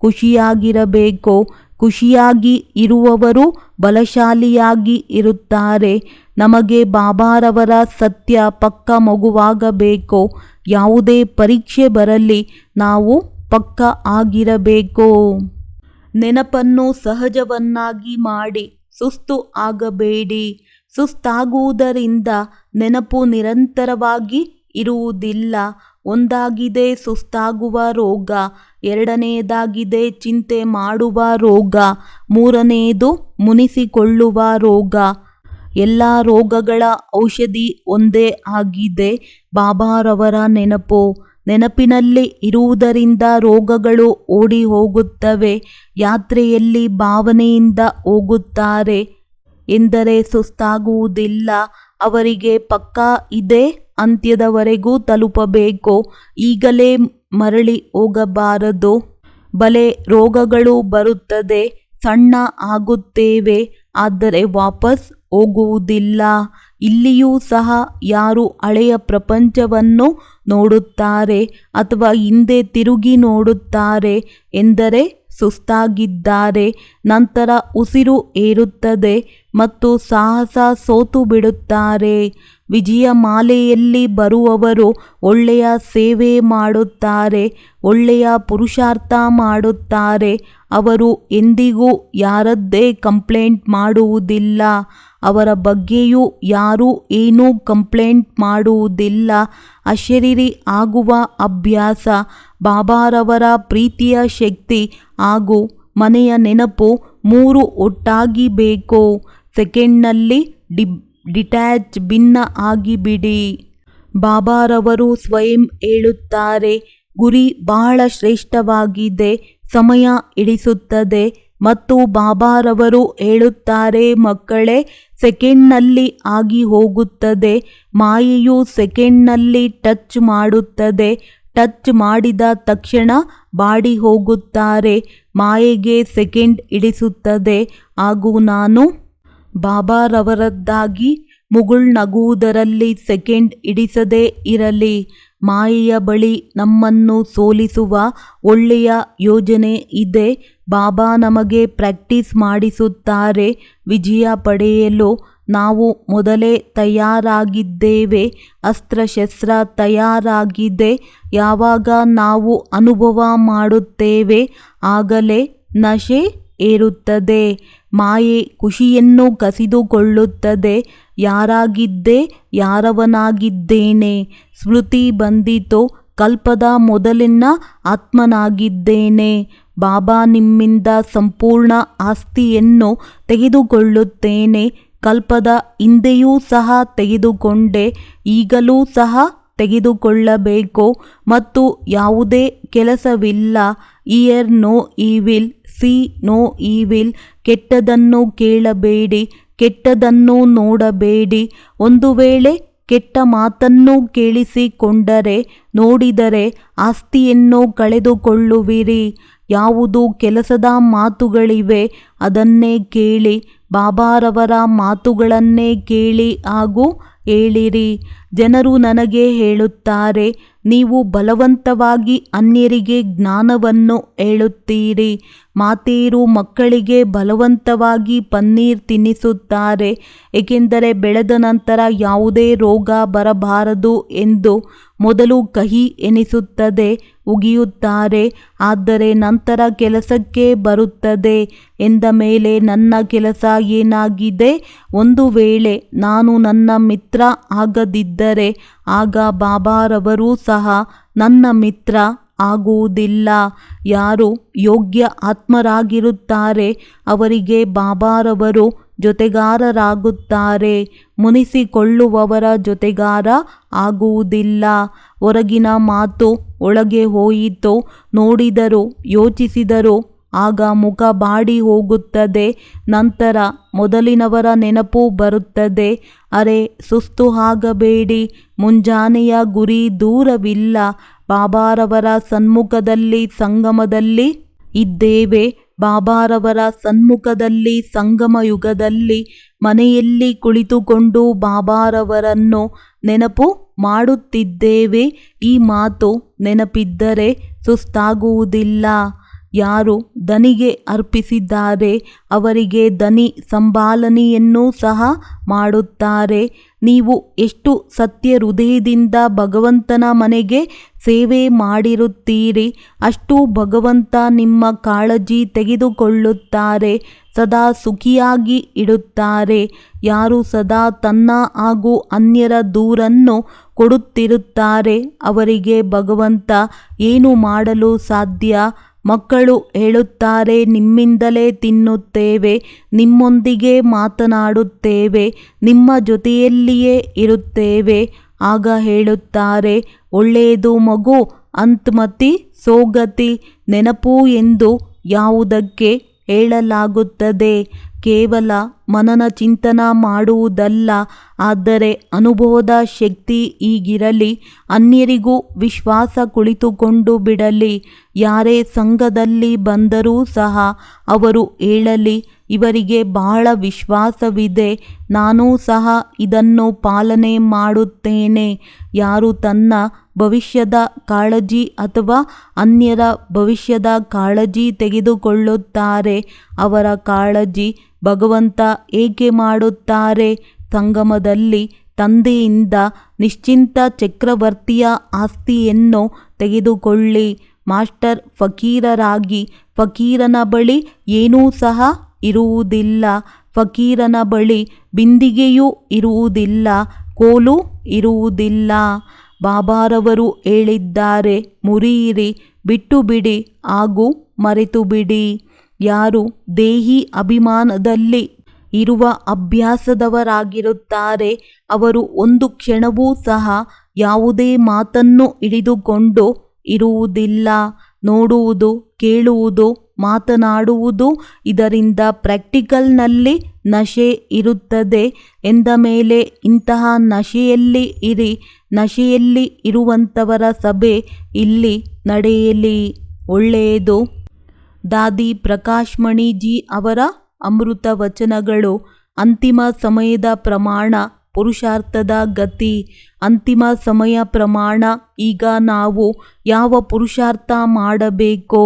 ಖುಷಿಯಾಗಿರಬೇಕು. ಖುಷಿಯಾಗಿ ಇರುವವರು ಬಲಶಾಲಿಯಾಗಿ ಇರುತ್ತಾರೆ. ನಮಗೆ ಬಾಬಾರವರ ಸತ್ಯ ಪಕ್ಕ ಮಗುವಾಗಬೇಕು. ಯಾವುದೇ ಪರೀಕ್ಷೆ ಬರಲಿ ನಾವು ಪಕ್ಕ ಆಗಿರಬೇಕು. ನೆನಪನ್ನು ಸಹಜವನ್ನಾಗಿ ಮಾಡಿ ಸುಸ್ತು ಆಗಬೇಡಿ. ಸುಸ್ತಾಗುವುದರಿಂದ ನೆನಪು ನಿರಂತರವಾಗಿ ಇರುವುದಿಲ್ಲ. ಒಂದಾಗಿದೆ ಸುಸ್ತಾಗುವ ರೋಗ, ಎರಡನೆಯದಾಗಿದೆ ಚಿಂತೆ ಮಾಡುವ ರೋಗ, ಮೂರನೆಯದು ಮುನಿಸಿಕೊಳ್ಳುವ ರೋಗ. ಎಲ್ಲ ರೋಗಗಳ ಔಷಧಿ ಒಂದೇ ಆಗಿದೆ, ಬಾಬಾರವರ ನೆನಪು. ನೆನಪಿನಲ್ಲಿ ಇರುವುದರಿಂದ ರೋಗಗಳು ಓಡಿ ಹೋಗುತ್ತವೆ. ಯಾತ್ರೆಯಲ್ಲಿ ಭಾವನೆಯಿಂದ ಹೋಗುತ್ತಾರೆ ಎಂದರೆ ಸುಸ್ತಾಗುವುದಿಲ್ಲ. ಅವರಿಗೆ ಪಕ್ಕಾ ಇದೆ, ಅಂತ್ಯದವರೆಗೂ ತಲುಪಬೇಕು. ಈಗಲೇ ಮರಳಿ ಹೋಗಬಾರದು. ಬಲೆ ರೋಗಗಳು ಬರುತ್ತದೆ, ಸಣ್ಣ ಆಗುತ್ತೇವೆ, ಆದರೆ ವಾಪಸ್ ಹೋಗುವುದಿಲ್ಲ. ಇಲ್ಲಿಯೂ ಸಹ ಯಾರು ಹಳೆಯ ಪ್ರಪಂಚವನ್ನು ನೋಡುತ್ತಾರೆ ಅಥವಾ ಹಿಂದೆ ತಿರುಗಿ ನೋಡುತ್ತಾರೆ ಎಂದರೆ ಸುಸ್ತಾಗಿದ್ದಾರೆ. ನಂತರ ಉಸಿರು ಏರುತ್ತದೆ ಮತ್ತು ಸಾಹಸ ಸೋತು ಬಿಡುತ್ತಾರೆ. ವಿಜಯಮಾಲೆಯಲ್ಲಿ ಬರುವವರು ಒಳ್ಳೆಯ ಸೇವೆ ಮಾಡುತ್ತಾರೆ, ಒಳ್ಳೆಯ ಪುರುಷಾರ್ಥ ಮಾಡುತ್ತಾರೆ. ಅವರು ಎಂದಿಗೂ ಯಾರದ್ದೇ ಕಂಪ್ಲೇಂಟ್ ಮಾಡುವುದಿಲ್ಲ. ಅವರ ಬಗ್ಗೆಯೂ ಯಾರೂ ಏನೂ ಕಂಪ್ಲೇಂಟ್ ಮಾಡುವುದಿಲ್ಲ. ಅಶರೀರಿ ಆಗುವ ಅಭ್ಯಾಸ, ಬಾಬಾರವರ ಪ್ರೀತಿಯ ಶಕ್ತಿ ಹಾಗೂ ಮನೆಯ ನೆನಪು ಮೂರು ಒಟ್ಟಾಗಿ ಬೇಕು. ಸೆಕೆಂಡ್ನಲ್ಲಿ ಭಿನ್ನ ಆಗಿಬಿಡಿ. ಬಾಬಾರವರು ಸ್ವಯಂ ಹೇಳುತ್ತಾರೆ, ಗುರಿ ಬಹಳ ಶ್ರೇಷ್ಠವಾಗಿದೆ, ಸಮಯ ಹಿಡಿಸುತ್ತದೆ. ಮತ್ತು ಬಾಬಾರವರು ಹೇಳುತ್ತಾರೆ, ಮಕ್ಕಳೇ, ಸೆಕೆಂಡ್ನಲ್ಲಿ ಆಗಿ ಹೋಗುತ್ತದೆ. ಮಾಯೆಯು ಸೆಕೆಂಡ್ನಲ್ಲಿ ಟಚ್ ಮಾಡುತ್ತದೆ. ಟಚ್ ಮಾಡಿದ ತಕ್ಷಣ ಬಾಡಿ ಹೋಗುತ್ತಾರೆ. ಮಾಯೆಗೆ ಸೆಕೆಂಡ್ ಹಿಡಿಸುತ್ತದೆ. ಹಾಗೂ ನಾನು ಬಾಬಾರವರದ್ದಾಗಿ ಮುಗುಳ್ನಗುವುದರಲ್ಲಿ ಸೆಕೆಂಡ್ ಹಿಡಿಸದೇ ಇರಲಿ. ಮಾಯೆಯ ಬಳಿ ನಮ್ಮನ್ನು ಸೋಲಿಸುವ ಒಳ್ಳೆಯ ಯೋಜನೆ ಇದೆ. ಬಾಬಾ ನಮಗೆ ಪ್ರಾಕ್ಟೀಸ್ ಮಾಡಿಸುತ್ತಾರೆ. ವಿಜಯ ಪಡೆಯಲು ನಾವು ಮೊದಲೇ ತಯಾರಾಗಿದ್ದೇವೆ. ಅಸ್ತ್ರಶಸ್ತ್ರ ತಯಾರಾಗಿದೆ. ಯಾವಾಗ ನಾವು ಅನುಭವ ಮಾಡುತ್ತೇವೆ ಆಗಲೇ ನಶೆ ಏರುತ್ತದೆ. ಮಾಯೆ ಖುಷಿಯನ್ನು ಕಸಿದುಕೊಳ್ಳುತ್ತದೆ. ಯಾರಾಗಿದ್ದೆ, ಯಾರವನಾಗಿದ್ದೇನೆ. ಸ್ಮೃತಿ ಬಂದಿತು, ಕಲ್ಪದ ಮೊದಲಿನ ಆತ್ಮನಾಗಿದ್ದೇನೆ. ಬಾಬಾ ನಿಮ್ಮಿಂದ ಸಂಪೂರ್ಣ ಆಸ್ತಿಯನ್ನು ತೆಗೆದುಕೊಳ್ಳುತ್ತೇನೆ. ಕಲ್ಪದ ಹಿಂದೆಯೂ ಸಹ ತೆಗೆದುಕೊಂಡೆ, ಈಗಲೂ ಸಹ ತೆಗೆದುಕೊಳ್ಳಬೇಕು. ಮತ್ತು ಯಾವುದೇ ಕೆಲಸವಿಲ್ಲ. Hear no evil, see no evil. ಕೆಟ್ಟದನ್ನು ಕೇಳಬೇಡಿ, ಕೆಟ್ಟದನ್ನು ನೋಡಬೇಡಿ. ಒಂದು ವೇಳೆ ಕೆಟ್ಟ ಮಾತನ್ನು ಕೇಳಿಸಿಕೊಂಡರೆ, ನೋಡಿದರೆ ಆಸ್ತಿಯನ್ನು ಕಳೆದುಕೊಳ್ಳುವಿರಿ. ಯಾವುದು ಕೆಲಸದ ಮಾತುಗಳಿವೆ ಅದನ್ನೇ ಕೇಳಿ. ಬಾಬಾರವರ ಮಾತುಗಳನ್ನೇ ಕೇಳಿ ಹಾಗೂ ಹೇಳಿರಿ. ಜನರು ನನಗೆ ಹೇಳುತ್ತಾರೆ, ನೀವು ಬಲವಂತವಾಗಿ ಅನ್ಯರಿಗೆ ಜ್ಞಾನವನ್ನು ಹೇಳುತ್ತೀರಿ. ಮಾತೆಯರು ಮಕ್ಕಳಿಗೆ ಬಲವಂತವಾಗಿ ಪನ್ನೀರ್ ತಿನ್ನಿಸುತ್ತಾರೆ, ಏಕೆಂದರೆ ಬೆಳೆದ ನಂತರ ಯಾವುದೇ ರೋಗ ಬರಬಾರದು ಎಂದು. ಮೊದಲು ಕಹಿ ಎನಿಸುತ್ತದೆ, ಉಗಿಯುತ್ತಾರೆ. ಆದರೆ ನಂತರ ಕೆಲಸಕ್ಕೆ ಬರುತ್ತದೆ ಎಂದ ಮೇಲೆ ನನ್ನ ಕೆಲಸ ಏನಾಗಿದೆ? ಒಂದು ವೇಳೆ ನಾನು ನನ್ನ ಮಿತ್ರ ಆಗದಿದ್ದರೆ ಆಗ ಬಾಬಾರವರೂ ಸಹ ನನ್ನ ಮಿತ್ರ ಆಗುವುದಿಲ್ಲ. ಯಾರು ಯೋಗ್ಯ ಆತ್ಮರಾಗಿರುತ್ತಾರೆ ಅವರಿಗೆ ಬಾಬಾರವರು ಜೊತೆಗಾರರಾಗುತ್ತಾರೆ. ಮುನಿಸಿಕೊಳ್ಳುವವರ ಜೊತೆಗಾರ ಆಗುವುದಿಲ್ಲ. ಹೊರಗಿನ ಮಾತು ಒಳಗೆ ಹೋಯಿತು. ನೋಡಿದರು, ಯೋಚಿಸಿದರು, ಆಗ ಮುಖ ಬಾಡಿ ಹೋಗುತ್ತದೆ. ನಂತರ ಮೊದಲಿನವರ ನೆನಪು ಬರುತ್ತದೆ. ಅರೆ, ಸುಸ್ತು ಆಗಬೇಡಿ. ಮುಂಜಾನೆಯ ಗುರಿ ದೂರವಿಲ್ಲ. ಬಾಬಾರವರ ಸನ್ಮುಖದಲ್ಲಿ ಸಂಗಮದಲ್ಲಿ ಇದ್ದೇವೆ. ಬಾಬಾರವರ ಸನ್ಮುಖದಲ್ಲಿ ಸಂಗಮ ಯುಗದಲ್ಲಿ ಮನೆಯಲ್ಲಿ ಕುಳಿತುಕೊಂಡು ಬಾಬಾರವರನ್ನು ನೆನಪು ಮಾಡುತ್ತಿದ್ದೇವೆ. ಈ ಮಾತು ನೆನಪಿದ್ದರೆ ಸುಸ್ತಾಗುವುದಿಲ್ಲ. ಯಾರು ದನಿಗೆ ಅರ್ಪಿಸಿದ್ದಾರೆ ಅವರಿಗೆ ದನಿ ಸಂಭಾಲನೆಯನ್ನು ಸಹ ಮಾಡುತ್ತಾರೆ. ನೀವು ಎಷ್ಟು ಸತ್ಯ ಹೃದಯದಿಂದ ಭಗವಂತನ ಮನೆಗೆ ಸೇವೆ ಮಾಡಿರುತ್ತೀರಿ, ಅಷ್ಟು ಭಗವಂತ ನಿಮ್ಮ ಕಾಳಜಿ ತೆಗೆದುಕೊಳ್ಳುತ್ತಾರೆ, ಸದಾ ಸುಖಿಯಾಗಿ ಇಡುತ್ತಾರೆ. ಯಾರು ಸದಾ ತನ್ನ ಹಾಗೂ ಅನ್ಯರ ದೂರನ್ನು ಕೊಡುತ್ತಿರುತ್ತಾರೆ ಅವರಿಗೆ ಭಗವಂತ ಏನು ಮಾಡಲು ಸಾಧ್ಯ? ಮಕ್ಕಳು ಹೇಳುತ್ತಾರೆ, ನಿಮ್ಮಿಂದಲೇ ತಿನ್ನುತ್ತೇವೆ, ನಿಮ್ಮೊಂದಿಗೆ ಮಾತನಾಡುತ್ತೇವೆ, ನಿಮ್ಮ ಜೊತೆಯಲ್ಲಿಯೇ ಇರುತ್ತೇವೆ. ಆಗ ಹೇಳುತ್ತಾರೆ, ಒಳ್ಳೆಯದು ಮಗು, ಅಂತ್ಮತಿ ಸೋಗತಿ. ನೆನಪು ಎಂದು ಯಾವುದಕ್ಕೆ ಹೇಳಲಾಗುತ್ತದೆ? ಕೇವಲ ಮನನ ಚಿಂತನ ಮಾಡುವುದಲ್ಲ, ಆದರೆ ಅನುಭವದ ಶಕ್ತಿ ಈಗಿರಲಿ. ಅನ್ಯರಿಗೂ ವಿಶ್ವಾಸ ಕುಳಿತುಕೊಂಡು ಬಿಡಲಿ. ಯಾರೇ ಸಂಘದಲ್ಲಿ ಬಂದರೂ ಸಹ ಅವರು ಹೇಳಲಿ, ಇವರಿಗೆ ಬಹಳ ವಿಶ್ವಾಸವಿದೆ, ನಾನೂ ಸಹ ಇದನ್ನು ಪಾಲನೆ ಮಾಡುತ್ತೇನೆ. ಯಾರು ತನ್ನ ಭವಿಷ್ಯದ ಕಾಳಜಿ ಅಥವಾ ಅನ್ಯರ ಭವಿಷ್ಯದ ಕಾಳಜಿ ತೆಗೆದುಕೊಳ್ಳುತ್ತಾರೆ, ಅವರ ಕಾಳಜಿ ಭಗವಂತ ಏಕೆ ಮಾಡುತ್ತಾರೆ? ಸಂಗಮದಲ್ಲಿ ತಂದೆಯಿಂದ ನಿಶ್ಚಿಂತ ಚಕ್ರವರ್ತಿಯ ಆಸ್ತಿಯನ್ನು ತೆಗೆದುಕೊಳ್ಳಿ. ಮಾಸ್ಟರ್ ಫಕೀರರಾಗಿ, ಫಕೀರನ ಬಳಿ ಏನೂ ಸಹ ಇರುವುದಿಲ್ಲ. ಫಕೀರನ ಬಳಿ ಬಿಂದಿಗೆಯೂ ಇರುವುದಿಲ್ಲ, ಕೋಲು ಇರುವುದಿಲ್ಲ. ಬಾಬಾರವರು ಹೇಳಿದ್ದಾರೆ, ಮುರಿಯಿರಿ, ಬಿಟ್ಟು ಬಿಡಿ ಹಾಗೂ ಮರೆತು ಬಿಡಿ. ಯಾರು ದೇಹಿ ಅಭಿಮಾನದಲ್ಲಿ ಇರುವ ಅಭ್ಯಾಸದವರಾಗಿರುತ್ತಾರೆ, ಅವರು ಒಂದು ಕ್ಷಣವೂ ಸಹ ಯಾವುದೇ ಮಾತನ್ನು ಹಿಡಿದುಕೊಂಡು ಇರುವುದಿಲ್ಲ. ನೋಡುವುದು, ಕೇಳುವುದು, ಮಾತನಾಡುವುದು, ಇದರಿಂದ ಪ್ರಾಕ್ಟಿಕಲ್ನಲ್ಲಿ ನಶೆ ಇರುತ್ತದೆ ಎಂದ ಮೇಲೆ ಇಂತಹ ನಶೆಯಲ್ಲಿ ಇರಿ. ನಶೆಯಲ್ಲಿ ಇರುವಂಥವರ ಸಭೆ ಇಲ್ಲಿ ನಡೆಯಲಿ. ಒಳ್ಳೆಯದು. ದಾದಿ ಪ್ರಕಾಶ್ ಮಣಿಜಿ ಅವರ ಅಮೃತ ವಚನಗಳು. ಅಂತಿಮ ಸಮಯದ ಪ್ರಮಾಣ, ಪುರುಷಾರ್ಥದ ಗತಿ. ಅಂತಿಮ ಸಮಯ ಪ್ರಮಾಣ. ಈಗ ನಾವು ಯಾವ ಪುರುಷಾರ್ಥ ಮಾಡಬೇಕೋ?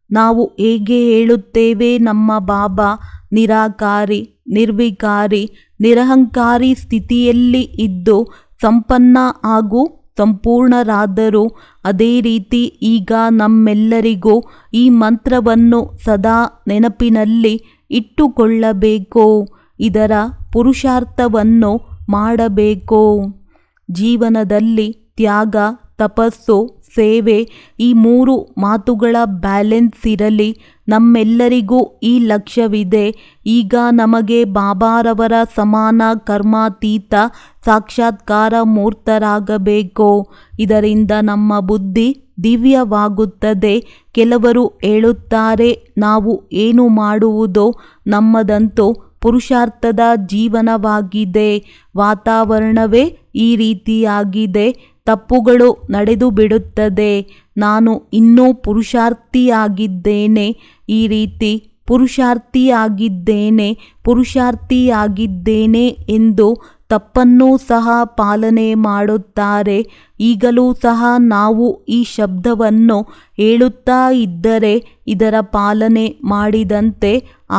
ನಾವು ಹೇಗೆ ಹೇಳುತ್ತೇವೆ, ನಮ್ಮ ಬಾಬಾ ನಿರಾಕಾರಿ, ನಿರ್ವಿಕಾರಿ, ನಿರಹಂಕಾರಿ ಸ್ಥಿತಿಯಲ್ಲಿ ಇದ್ದು ಸಂಪನ್ನ ಹಾಗೂ ಸಂಪೂರ್ಣರಾದರು. ಅದೇ ರೀತಿ ಈಗ ನಮ್ಮೆಲ್ಲರಿಗೂ ಈ ಮಂತ್ರವನ್ನು ಸದಾ ನೆನಪಿನಲ್ಲಿ ಇಟ್ಟುಕೊಳ್ಳಬೇಕು. ಇದರ ಪುರುಷಾರ್ಥವನ್ನು ಮಾಡಬೇಕು. ಜೀವನದಲ್ಲಿ ತ್ಯಾಗ, ತಪಸ್ಸು, ಸೇವೆ, ಈ 3 ಮಾತುಗಳ ಬ್ಯಾಲೆನ್ಸ್ ಇರಲಿ. ನಮ್ಮೆಲ್ಲರಿಗೂ ಈ ಲಕ್ಷ್ಯವಿದೆ. ಈಗ ನಮಗೆ ಬಾಬಾರವರ ಸಮಾನ ಕರ್ಮಾತೀತ ಸಾಕ್ಷಾತ್ಕಾರ ಮೂರ್ತರಾಗಬೇಕು. ಇದರಿಂದ ನಮ್ಮ ಬುದ್ಧಿ ದಿವ್ಯವಾಗುತ್ತದೆ. ಕೆಲವರು ಹೇಳುತ್ತಾರೆ, ನಾವು ಏನು ಮಾಡುವುದೋ ನಮ್ಮದಂತೂ ಪುರುಷಾರ್ಥದ ಜೀವನವಾಗಿದೆ, ವಾತಾವರಣವೇ ಈ ರೀತಿಯಾಗಿದೆ, ತಪ್ಪುಗಳು ನಡೆದು ಬಿಡುತ್ತದೆ, ನಾನು ಇನ್ನೂ ಪುರುಷಾರ್ಥಿಯಾಗಿದ್ದೇನೆ, ಈ ರೀತಿ ಪುರುಷಾರ್ಥಿಯಾಗಿದ್ದೇನೆ ಎಂದು ತಪ್ಪನ್ನೂ ಸಹ ಪಾಲನೆ ಮಾಡುತ್ತಾರೆ. ಈಗಲೂ ಸಹ ನಾವು ಈ ಶಬ್ದವನ್ನು ಹೇಳುತ್ತಾ ಇದ್ದರೆ ಇದರ ಪಾಲನೆ ಮಾಡಿದಂತೆ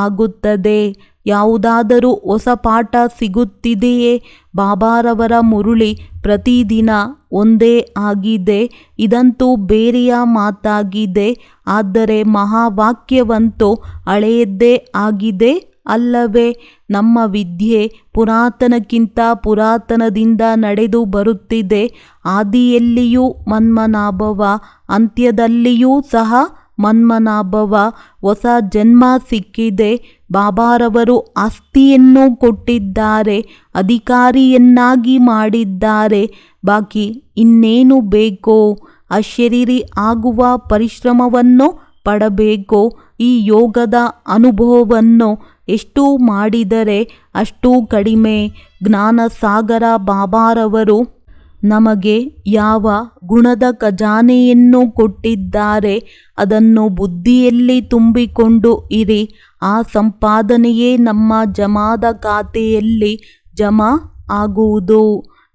ಆಗುತ್ತದೆ. ಯಾವುದಾದರೂ ಹೊಸ ಪಾಠ ಸಿಗುತ್ತಿದೆಯೇ? ಬಾಬಾರವರ ಮುರುಳಿ ಪ್ರತಿದಿನ ಒಂದೇ ಆಗಿದೆ. ಇದಂತೂ ಬೇರೆಯ ಮಾತಾಗಿದೆ. ಆದರೆ ಮಹಾವಾಕ್ಯವಂತೂ ಹಳೆಯದ್ದೇ ಆಗಿದೆ ಅಲ್ಲವೇ? ನಮ್ಮ ವಿದ್ಯೆ ಪುರಾತನಕ್ಕಿಂತ ಪುರಾತನದಿಂದ ನಡೆದು ಬರುತ್ತಿದೆ. ಆದಿಯಲ್ಲಿಯೂ ಮನ್ಮನಾಭವ, ಅಂತ್ಯದಲ್ಲಿಯೂ ಸಹ ಮನ್ಮನಾಭವ. ಹೊಸ ಜನ್ಮ ಸಿಕ್ಕಿದೆ. ಬಾಬಾರವರು ಆಸ್ತಿಯನ್ನು ಕೊಟ್ಟಿದ್ದಾರೆ, ಅಧಿಕಾರಿಯನ್ನಾಗಿ ಮಾಡಿದ್ದಾರೆ. ಬಾಕಿ ಇನ್ನೇನು ಬೇಕೋ? ಅಶರೀರಿ ಆಗುವ ಪರಿಶ್ರಮವನ್ನು ಪಡಬೇಕು. ಈ ಯೋಗದ ಅನುಭವವನ್ನು ಎಷ್ಟು ಮಾಡಿದರೆ ಅಷ್ಟು ಕಡಿಮೆ. ಜ್ಞಾನಸಾಗರ ಬಾಬಾರವರು ನಮಗೆ ಯಾವ ಗುಣದ ಖಜಾನೆಯನ್ನು ಕೊಟ್ಟಿದ್ದಾರೆ ಅದನ್ನು ಬುದ್ಧಿಯಲ್ಲಿ ತುಂಬಿಕೊಂಡು ಇರಿ. ಆ ಸಂಪಾದನೆಯೇ ನಮ್ಮ ಜಮಾದ ಖಾತೆಯಲ್ಲಿ ಜಮಾ ಆಗುವುದು.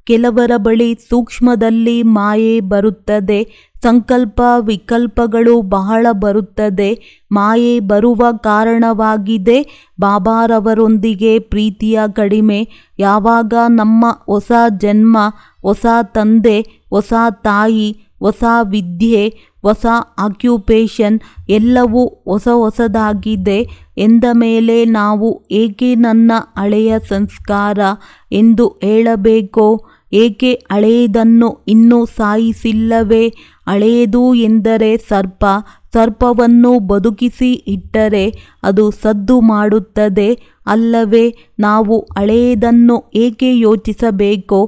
ಕೆಲವರ ಬಳಿ ಸೂಕ್ಷ್ಮದಲ್ಲಿ ಮಾಯೆ ಬರುತ್ತದೆ. ಸಂಕಲ್ಪ ವಿಕಲ್ಪಗಳು ಬಹಳ ಬರುತ್ತದೆ. ಮಾಯೆ ಬರುವ ಕಾರಣವಾಗಿದೆ ಬಾಬಾರವರೊಂದಿಗೆ ಪ್ರೀತಿಯ ಕಡಿಮೆ. ಯಾವಾಗ ನಮ್ಮ ಹೊಸ ಜನ್ಮ, ಹೊಸ ತಂದೆ, ಹೊಸ ತಾಯಿ, ಹೊಸ ವಿದ್ಯೆ, ಹೊಸ ಆಕ್ಯುಪೇಷನ್ ಎಲ್ಲವೂ ಹೊಸದಾಗಿದೆ ಎಂದ ಮೇಲೆ ನಾವು ಏಕೆ ನನ್ನ ಹಳೆಯ ಸಂಸ್ಕಾರ ಎಂದು ಹೇಳಬೇಕೋ? ಏಕೆ ಹಳೆಯದನ್ನು ಇನ್ನೂ ಸಾಯಿಸಿಲ್ಲವೇ? ಹಳೆಯದು ಎಂದರೆ ಸರ್ಪ, ಸರ್ಪವನ್ನು ಬದುಕಿಸಿ ಇಟ್ಟರೆ ಅದು ಸದ್ದು ಮಾಡುತ್ತದೆ ಅಲ್ಲವೇ? ನಾವು ಹಳೆಯದನ್ನು ಏಕೆ ಯೋಚಿಸಬೇಕೋ?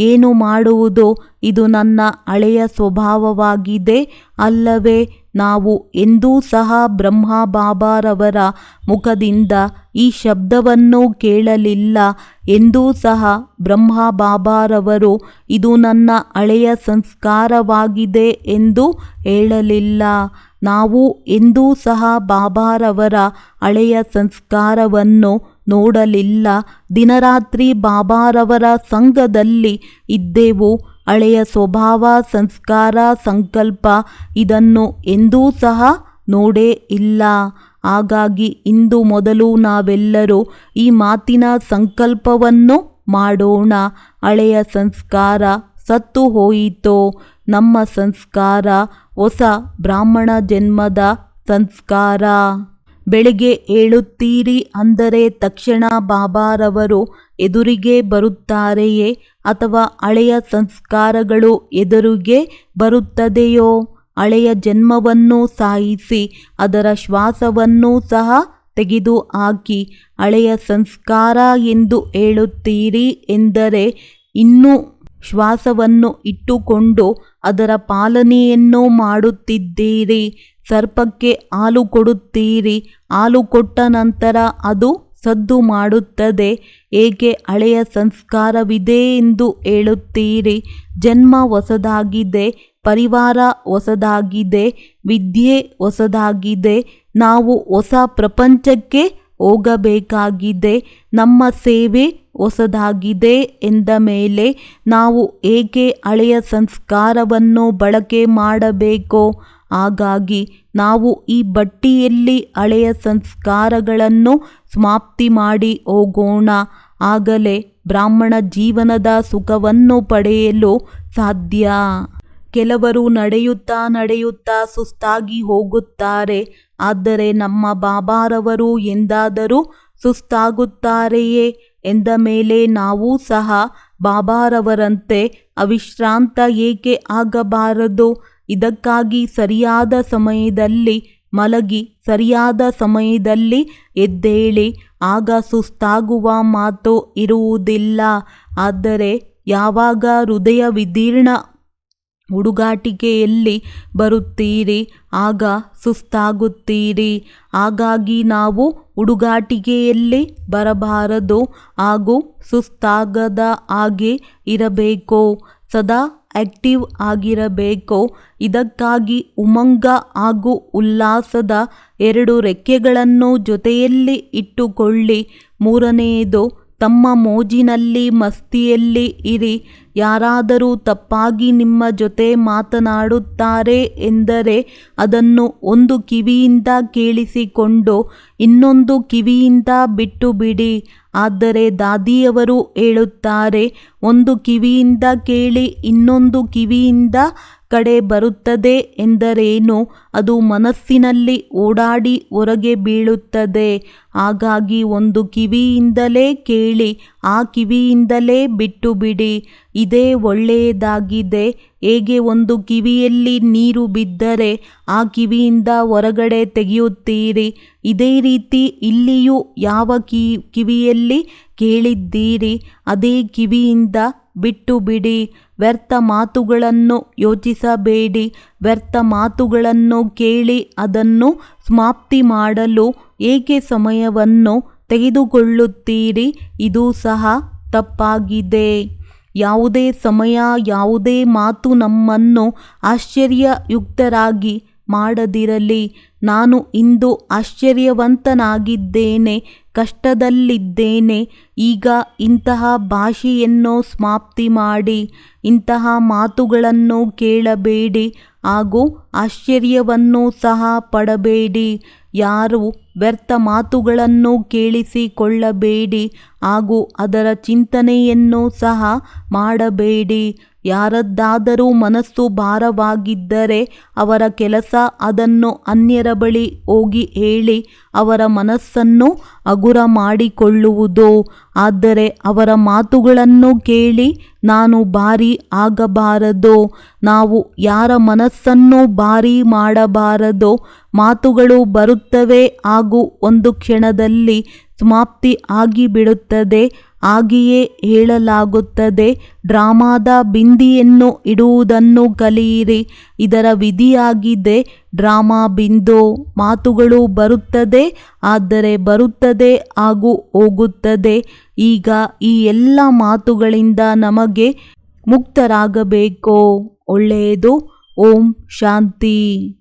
ಏನು ಮಾಡುವುದು? ಇದು ನನ್ನ ಹಳೆಯ ಸ್ವಭಾವವಾಗಿದೆ ಅಲ್ಲವೇ? ನಾವು ಎಂದೂ ಸಹ ಬ್ರಹ್ಮ ಬಾಬಾರವರ ಮುಖದಿಂದ ಈ ಶಬ್ದವನ್ನು ಕೇಳಲಿಲ್ಲ. ಎಂದೂ ಸಹ ಬ್ರಹ್ಮ ಬಾಬಾರವರು ಇದು ನನ್ನ ಹಳೆಯ ಸಂಸ್ಕಾರವಾಗಿದೆ ಎಂದು ಹೇಳಲಿಲ್ಲ. ನಾವು ಎಂದೂ ಸಹ ಬಾಬಾರವರ ಹಳೆಯ ಸಂಸ್ಕಾರವನ್ನು ನೋಡಲಿಲ್ಲ. ದಿನರಾತ್ರಿ ಬಾಬಾರವರ ಸಂಘದಲ್ಲಿ ಇದ್ದೆವು. ಹಳೆಯ ಸ್ವಭಾವ, ಸಂಸ್ಕಾರ, ಸಂಕಲ್ಪ ಇದನ್ನು ಎಂದೂ ಸಹ ನೋಡೇ ಇಲ್ಲ. ಹಾಗಾಗಿ ಇಂದು ಮೊದಲು ನಾವೆಲ್ಲರೂ ಈ ಮಾತಿನ ಸಂಕಲ್ಪವನ್ನು ಮಾಡೋಣ. ಹಳೆಯ ಸಂಸ್ಕಾರ ಸತ್ತು ಹೋಯಿತೋ? ನಮ್ಮ ಸಂಸ್ಕಾರ ಹೊಸ ಬ್ರಾಹ್ಮಣ ಜನ್ಮದ ಸಂಸ್ಕಾರ. ಬೆಳಿಗ್ಗೆ ಏಳುತ್ತೀರಿ ಅಂದರೆ ತಕ್ಷಣ ಬಾಬಾರವರು ಎದುರಿಗೆ ಬರುತ್ತಾರೆಯೇ ಅಥವಾ ಹಳೆಯ ಸಂಸ್ಕಾರಗಳು ಎದುರಿಗೆ ಬರುತ್ತದೆಯೋ? ಹಳೆಯ ಜನ್ಮವನ್ನು ಸಾಯಿಸಿ ಅದರ ಶ್ವಾಸವನ್ನು ಸಹ ತೆಗೆದು ಹಾಕಿ ಹಳೆಯ ಸಂಸ್ಕಾರ ಎಂದು ಹೇಳುತ್ತೀರಿ ಎಂದರೆ ಇನ್ನೂ ಶ್ವಾಸವನ್ನು ಇಟ್ಟುಕೊಂಡು ಅದರ ಪಾಲನೆಯನ್ನು ಮಾಡುತ್ತಿದ್ದೀರಿ. ಸರ್ಪಕ್ಕೆ ಹಾಲು ಕೊಡುತ್ತೀರಿ. ಹಾಲು ಕೊಟ್ಟ ನಂತರ ಅದು ಸದ್ದು ಮಾಡುತ್ತದೆ. ಏಕೆ? ಹಳೆಯ ಸಂಸ್ಕಾರವಿದೆ ಎಂದು ಹೇಳುತ್ತೀರಿ. ಜನ್ಮ ಹೊಸದಾಗಿದೆ, ಪರಿವಾರ ಹೊಸದಾಗಿದೆ, ವಿದ್ಯೆ ಹೊಸದಾಗಿದೆ. ನಾವು ಹೊಸ ಪ್ರಪಂಚಕ್ಕೆ ಹೋಗಬೇಕಾಗಿದೆ. ನಮ್ಮ ಸೇವೆ ಹೊಸದಾಗಿದೆ ಎಂದ ಮೇಲೆ ನಾವು ಏಕೆ ಹಳೆಯ ಸಂಸ್ಕಾರವನ್ನು ಬಳಕೆ ಮಾಡಬೇಕು? ಹಾಗಾಗಿ ನಾವು ಈ ಬಟ್ಟಿಯಲ್ಲಿ ಹಳೆಯ ಸಂಸ್ಕಾರಗಳನ್ನು ಸಮಾಪ್ತಿ ಮಾಡಿ ಹೋಗೋಣ. ಆಗಲೇ ಬ್ರಾಹ್ಮಣ ಜೀವನದ ಸುಖವನ್ನು ಪಡೆಯಲು ಸಾಧ್ಯ. ಕೆಲವರು ನಡೆಯುತ್ತಾ ನಡೆಯುತ್ತಾ ಸುಸ್ತಾಗಿ ಹೋಗುತ್ತಾರೆ. ಆದರೆ ನಮ್ಮ ಬಾಬಾರವರು ಎಂದಾದರೂ ಸುಸ್ತಾಗುತ್ತಾರೆಯೇ? ಎಂದ ಮೇಲೆ ನಾವು ಸಹ ಬಾಬಾರವರಂತೆ ಅವಿಶ್ರಾಂತ ಏಕೆ ಆಗಬಾರದು? ಇದಕ್ಕಾಗಿ ಸರಿಯಾದ ಸಮಯದಲ್ಲಿ ಮಲಗಿ ಸರಿಯಾದ ಸಮಯದಲ್ಲಿ ಎದ್ದೇಳಿ. ಆಗ ಸುಸ್ತಾಗುವ ಮಾತು ಇರುವುದಿಲ್ಲ. ಆದರೆ ಯಾವಾಗ ಹೃದಯ ವಿದೀರ್ಣ ಹುಡುಗಾಟಿಕೆಯಲ್ಲಿ ಬರುತ್ತೀರಿ ಆಗ ಸುಸ್ತಾಗುತ್ತೀರಿ. ಹಾಗಾಗಿ ನಾವು ಹುಡುಗಾಟಿಕೆಯಲ್ಲಿ ಬರಬಾರದು ಹಾಗೂ ಸುಸ್ತಾಗದ ಹಾಗೆ ಇರಬೇಕು. ಸದಾ ಆಕ್ಟಿವ್ ಆಗಿರಬೇಕು. ಇದಕ್ಕಾಗಿ ಉಮಂಗ ಹಾಗೂ ಉಲ್ಲಾಸದ 2 ರೆಕ್ಕೆಗಳನ್ನು ಜೊತೆಯಲ್ಲಿ ಇಟ್ಟುಕೊಳ್ಳಿ. ಮೂರನೆಯದು ತಮ್ಮ ಮೋಜಿನಲ್ಲಿ ಮಸ್ತಿಯಲ್ಲಿ ಇರಿ. ಯಾರಾದರೂ ತಪ್ಪಾಗಿ ನಿಮ್ಮ ಜೊತೆ ಮಾತನಾಡುತ್ತಾರೆ ಎಂದರೆ ಅದನ್ನು ಒಂದು ಕಿವಿಯಿಂದ ಕೇಳಿಸಿಕೊಂಡು ಇನ್ನೊಂದು ಕಿವಿಯಿಂದ ಬಿಟ್ಟು ಬಿಡಿ. ಆದರೆ ದಾದಿಯವರು ಹೇಳುತ್ತಾರೆ, ಒಂದು ಕಿವಿಯಿಂದ ಕೇಳಿ ಇನ್ನೊಂದು ಕಿವಿಯಿಂದ ಕಡೆ ಬರುತ್ತದೆ ಎಂದರೇನು? ಅದು ಮನಸ್ಸಿನಲ್ಲಿ ಓಡಾಡಿ ಹೊರಗೆ ಬೀಳುತ್ತದೆ. ಹಾಗಾಗಿ ಒಂದು ಕಿವಿಯಿಂದಲೇ ಕೇಳಿ, ಆ ಕಿವಿಯಿಂದಲೇ ಬಿಟ್ಟು ಬಿಡಿ. ಇದೇ ಒಳ್ಳೆಯದಾಗಿದೆ. ಹೇಗೆ ಒಂದು ಕಿವಿಯಲ್ಲಿ ನೀರು ಬಿದ್ದರೆ ಆ ಕಿವಿಯಿಂದ ಹೊರಗಡೆ ತೆಗೆಯುತ್ತೀರಿ, ಇದೇ ರೀತಿ ಇಲ್ಲಿಯೂ ಯಾವ ಕಿವಿಯಲ್ಲಿ ಕೇಳಿದ್ದೀರಿ ಅದೇ ಕಿವಿಯಿಂದ ಬಿಟ್ಟು ಬಿಡಿ. ವ್ಯರ್ಥ ಮಾತುಗಳನ್ನು ಯೋಚಿಸಬೇಡಿ. ವ್ಯರ್ಥ ಮಾತುಗಳನ್ನು ಕೇಳಿ ಅದನ್ನು ಸಮಾಪ್ತಿ ಮಾಡಲು ಏಕೆ ಸಮಯವನ್ನು ತೆಗೆದುಕೊಳ್ಳುತ್ತೀರಿ? ಇದು ಸಹ ತಪ್ಪಾಗಿದೆ. ಯಾವುದೇ ಸಮಯ, ಯಾವುದೇ ಮಾತು ನಮ್ಮನ್ನು ಆಶ್ಚರ್ಯಯುಕ್ತರಾಗಿ ಮಾಡದಿರಲಿ. ನಾನು ಇಂದು ಆಶ್ಚರ್ಯವಂತನಾಗಿದ್ದೇನೆ, ಕಷ್ಟದಲ್ಲಿದ್ದೇನೆ. ಈಗ ಇಂತಹ ಭಾಷೆಯನ್ನು ಸಮಾಪ್ತಿ ಮಾಡಿ. ಇಂತಹ ಮಾತುಗಳನ್ನು ಕೇಳಬೇಡಿ ಹಾಗೂ ಆಶ್ಚರ್ಯವನ್ನು ಸಹ ಪಡಬೇಡಿ. ಯಾರು ವ್ಯರ್ಥ ಮಾತುಗಳನ್ನು ಕೇಳಿಸಿಕೊಳ್ಳಬೇಡಿ ಹಾಗೂ ಅದರ ಚಿಂತನೆಯನ್ನು ಸಹ ಮಾಡಬೇಡಿ. ಯಾರದ್ದಾದರೂ ಮನಸ್ಸು ಭಾರವಾಗಿದ್ದರೆ ಅವರ ಕೆಲಸ ಅದನ್ನು ಅನ್ಯರ ಬಳಿ ಹೋಗಿ ಹೇಳಿ ಅವರ ಮನಸ್ಸನ್ನು ಹಗುರ ಮಾಡಿಕೊಳ್ಳುವುದು. ಆದರೆ ಅವರ ಮಾತುಗಳನ್ನು ಕೇಳಿ ನಾನು ಭಾರಿ ಆಗಬಾರದು. ನಾವು ಯಾರ ಮನಸ್ಸನ್ನು ಭಾರಿ ಮಾಡಬಾರದು. ಮಾತುಗಳು ಬರುತ್ತವೆ ಹಾಗೂ ಒಂದು ಕ್ಷಣದಲ್ಲಿ ಸಮಾಪ್ತಿ ಆಗಿಬಿಡುತ್ತದೆ. ಹಾಗೆಯೇ ಹೇಳಲಾಗುತ್ತದೆ, ಡ್ರಾಮಾದ ಬಿಂದಿಯನ್ನು ಇಡುವುದನ್ನು ಕಲಿಯಿರಿ. ಇದರ ವಿಧಿಯಾಗಿದೆ ಡ್ರಾಮಾ ಬಿಂದು. ಮಾತುಗಳು ಬರುತ್ತದೆ, ಆದರೆ ಬರುತ್ತದೆ ಹಾಗೂ ಹೋಗುತ್ತದೆ. ಈಗ ಈ ಎಲ್ಲ ಮಾತುಗಳಿಂದ ನಮಗೆ ಮುಕ್ತರಾಗಬೇಕು. ಒಳ್ಳೆಯದು. ಓಂ ಶಾಂತಿ.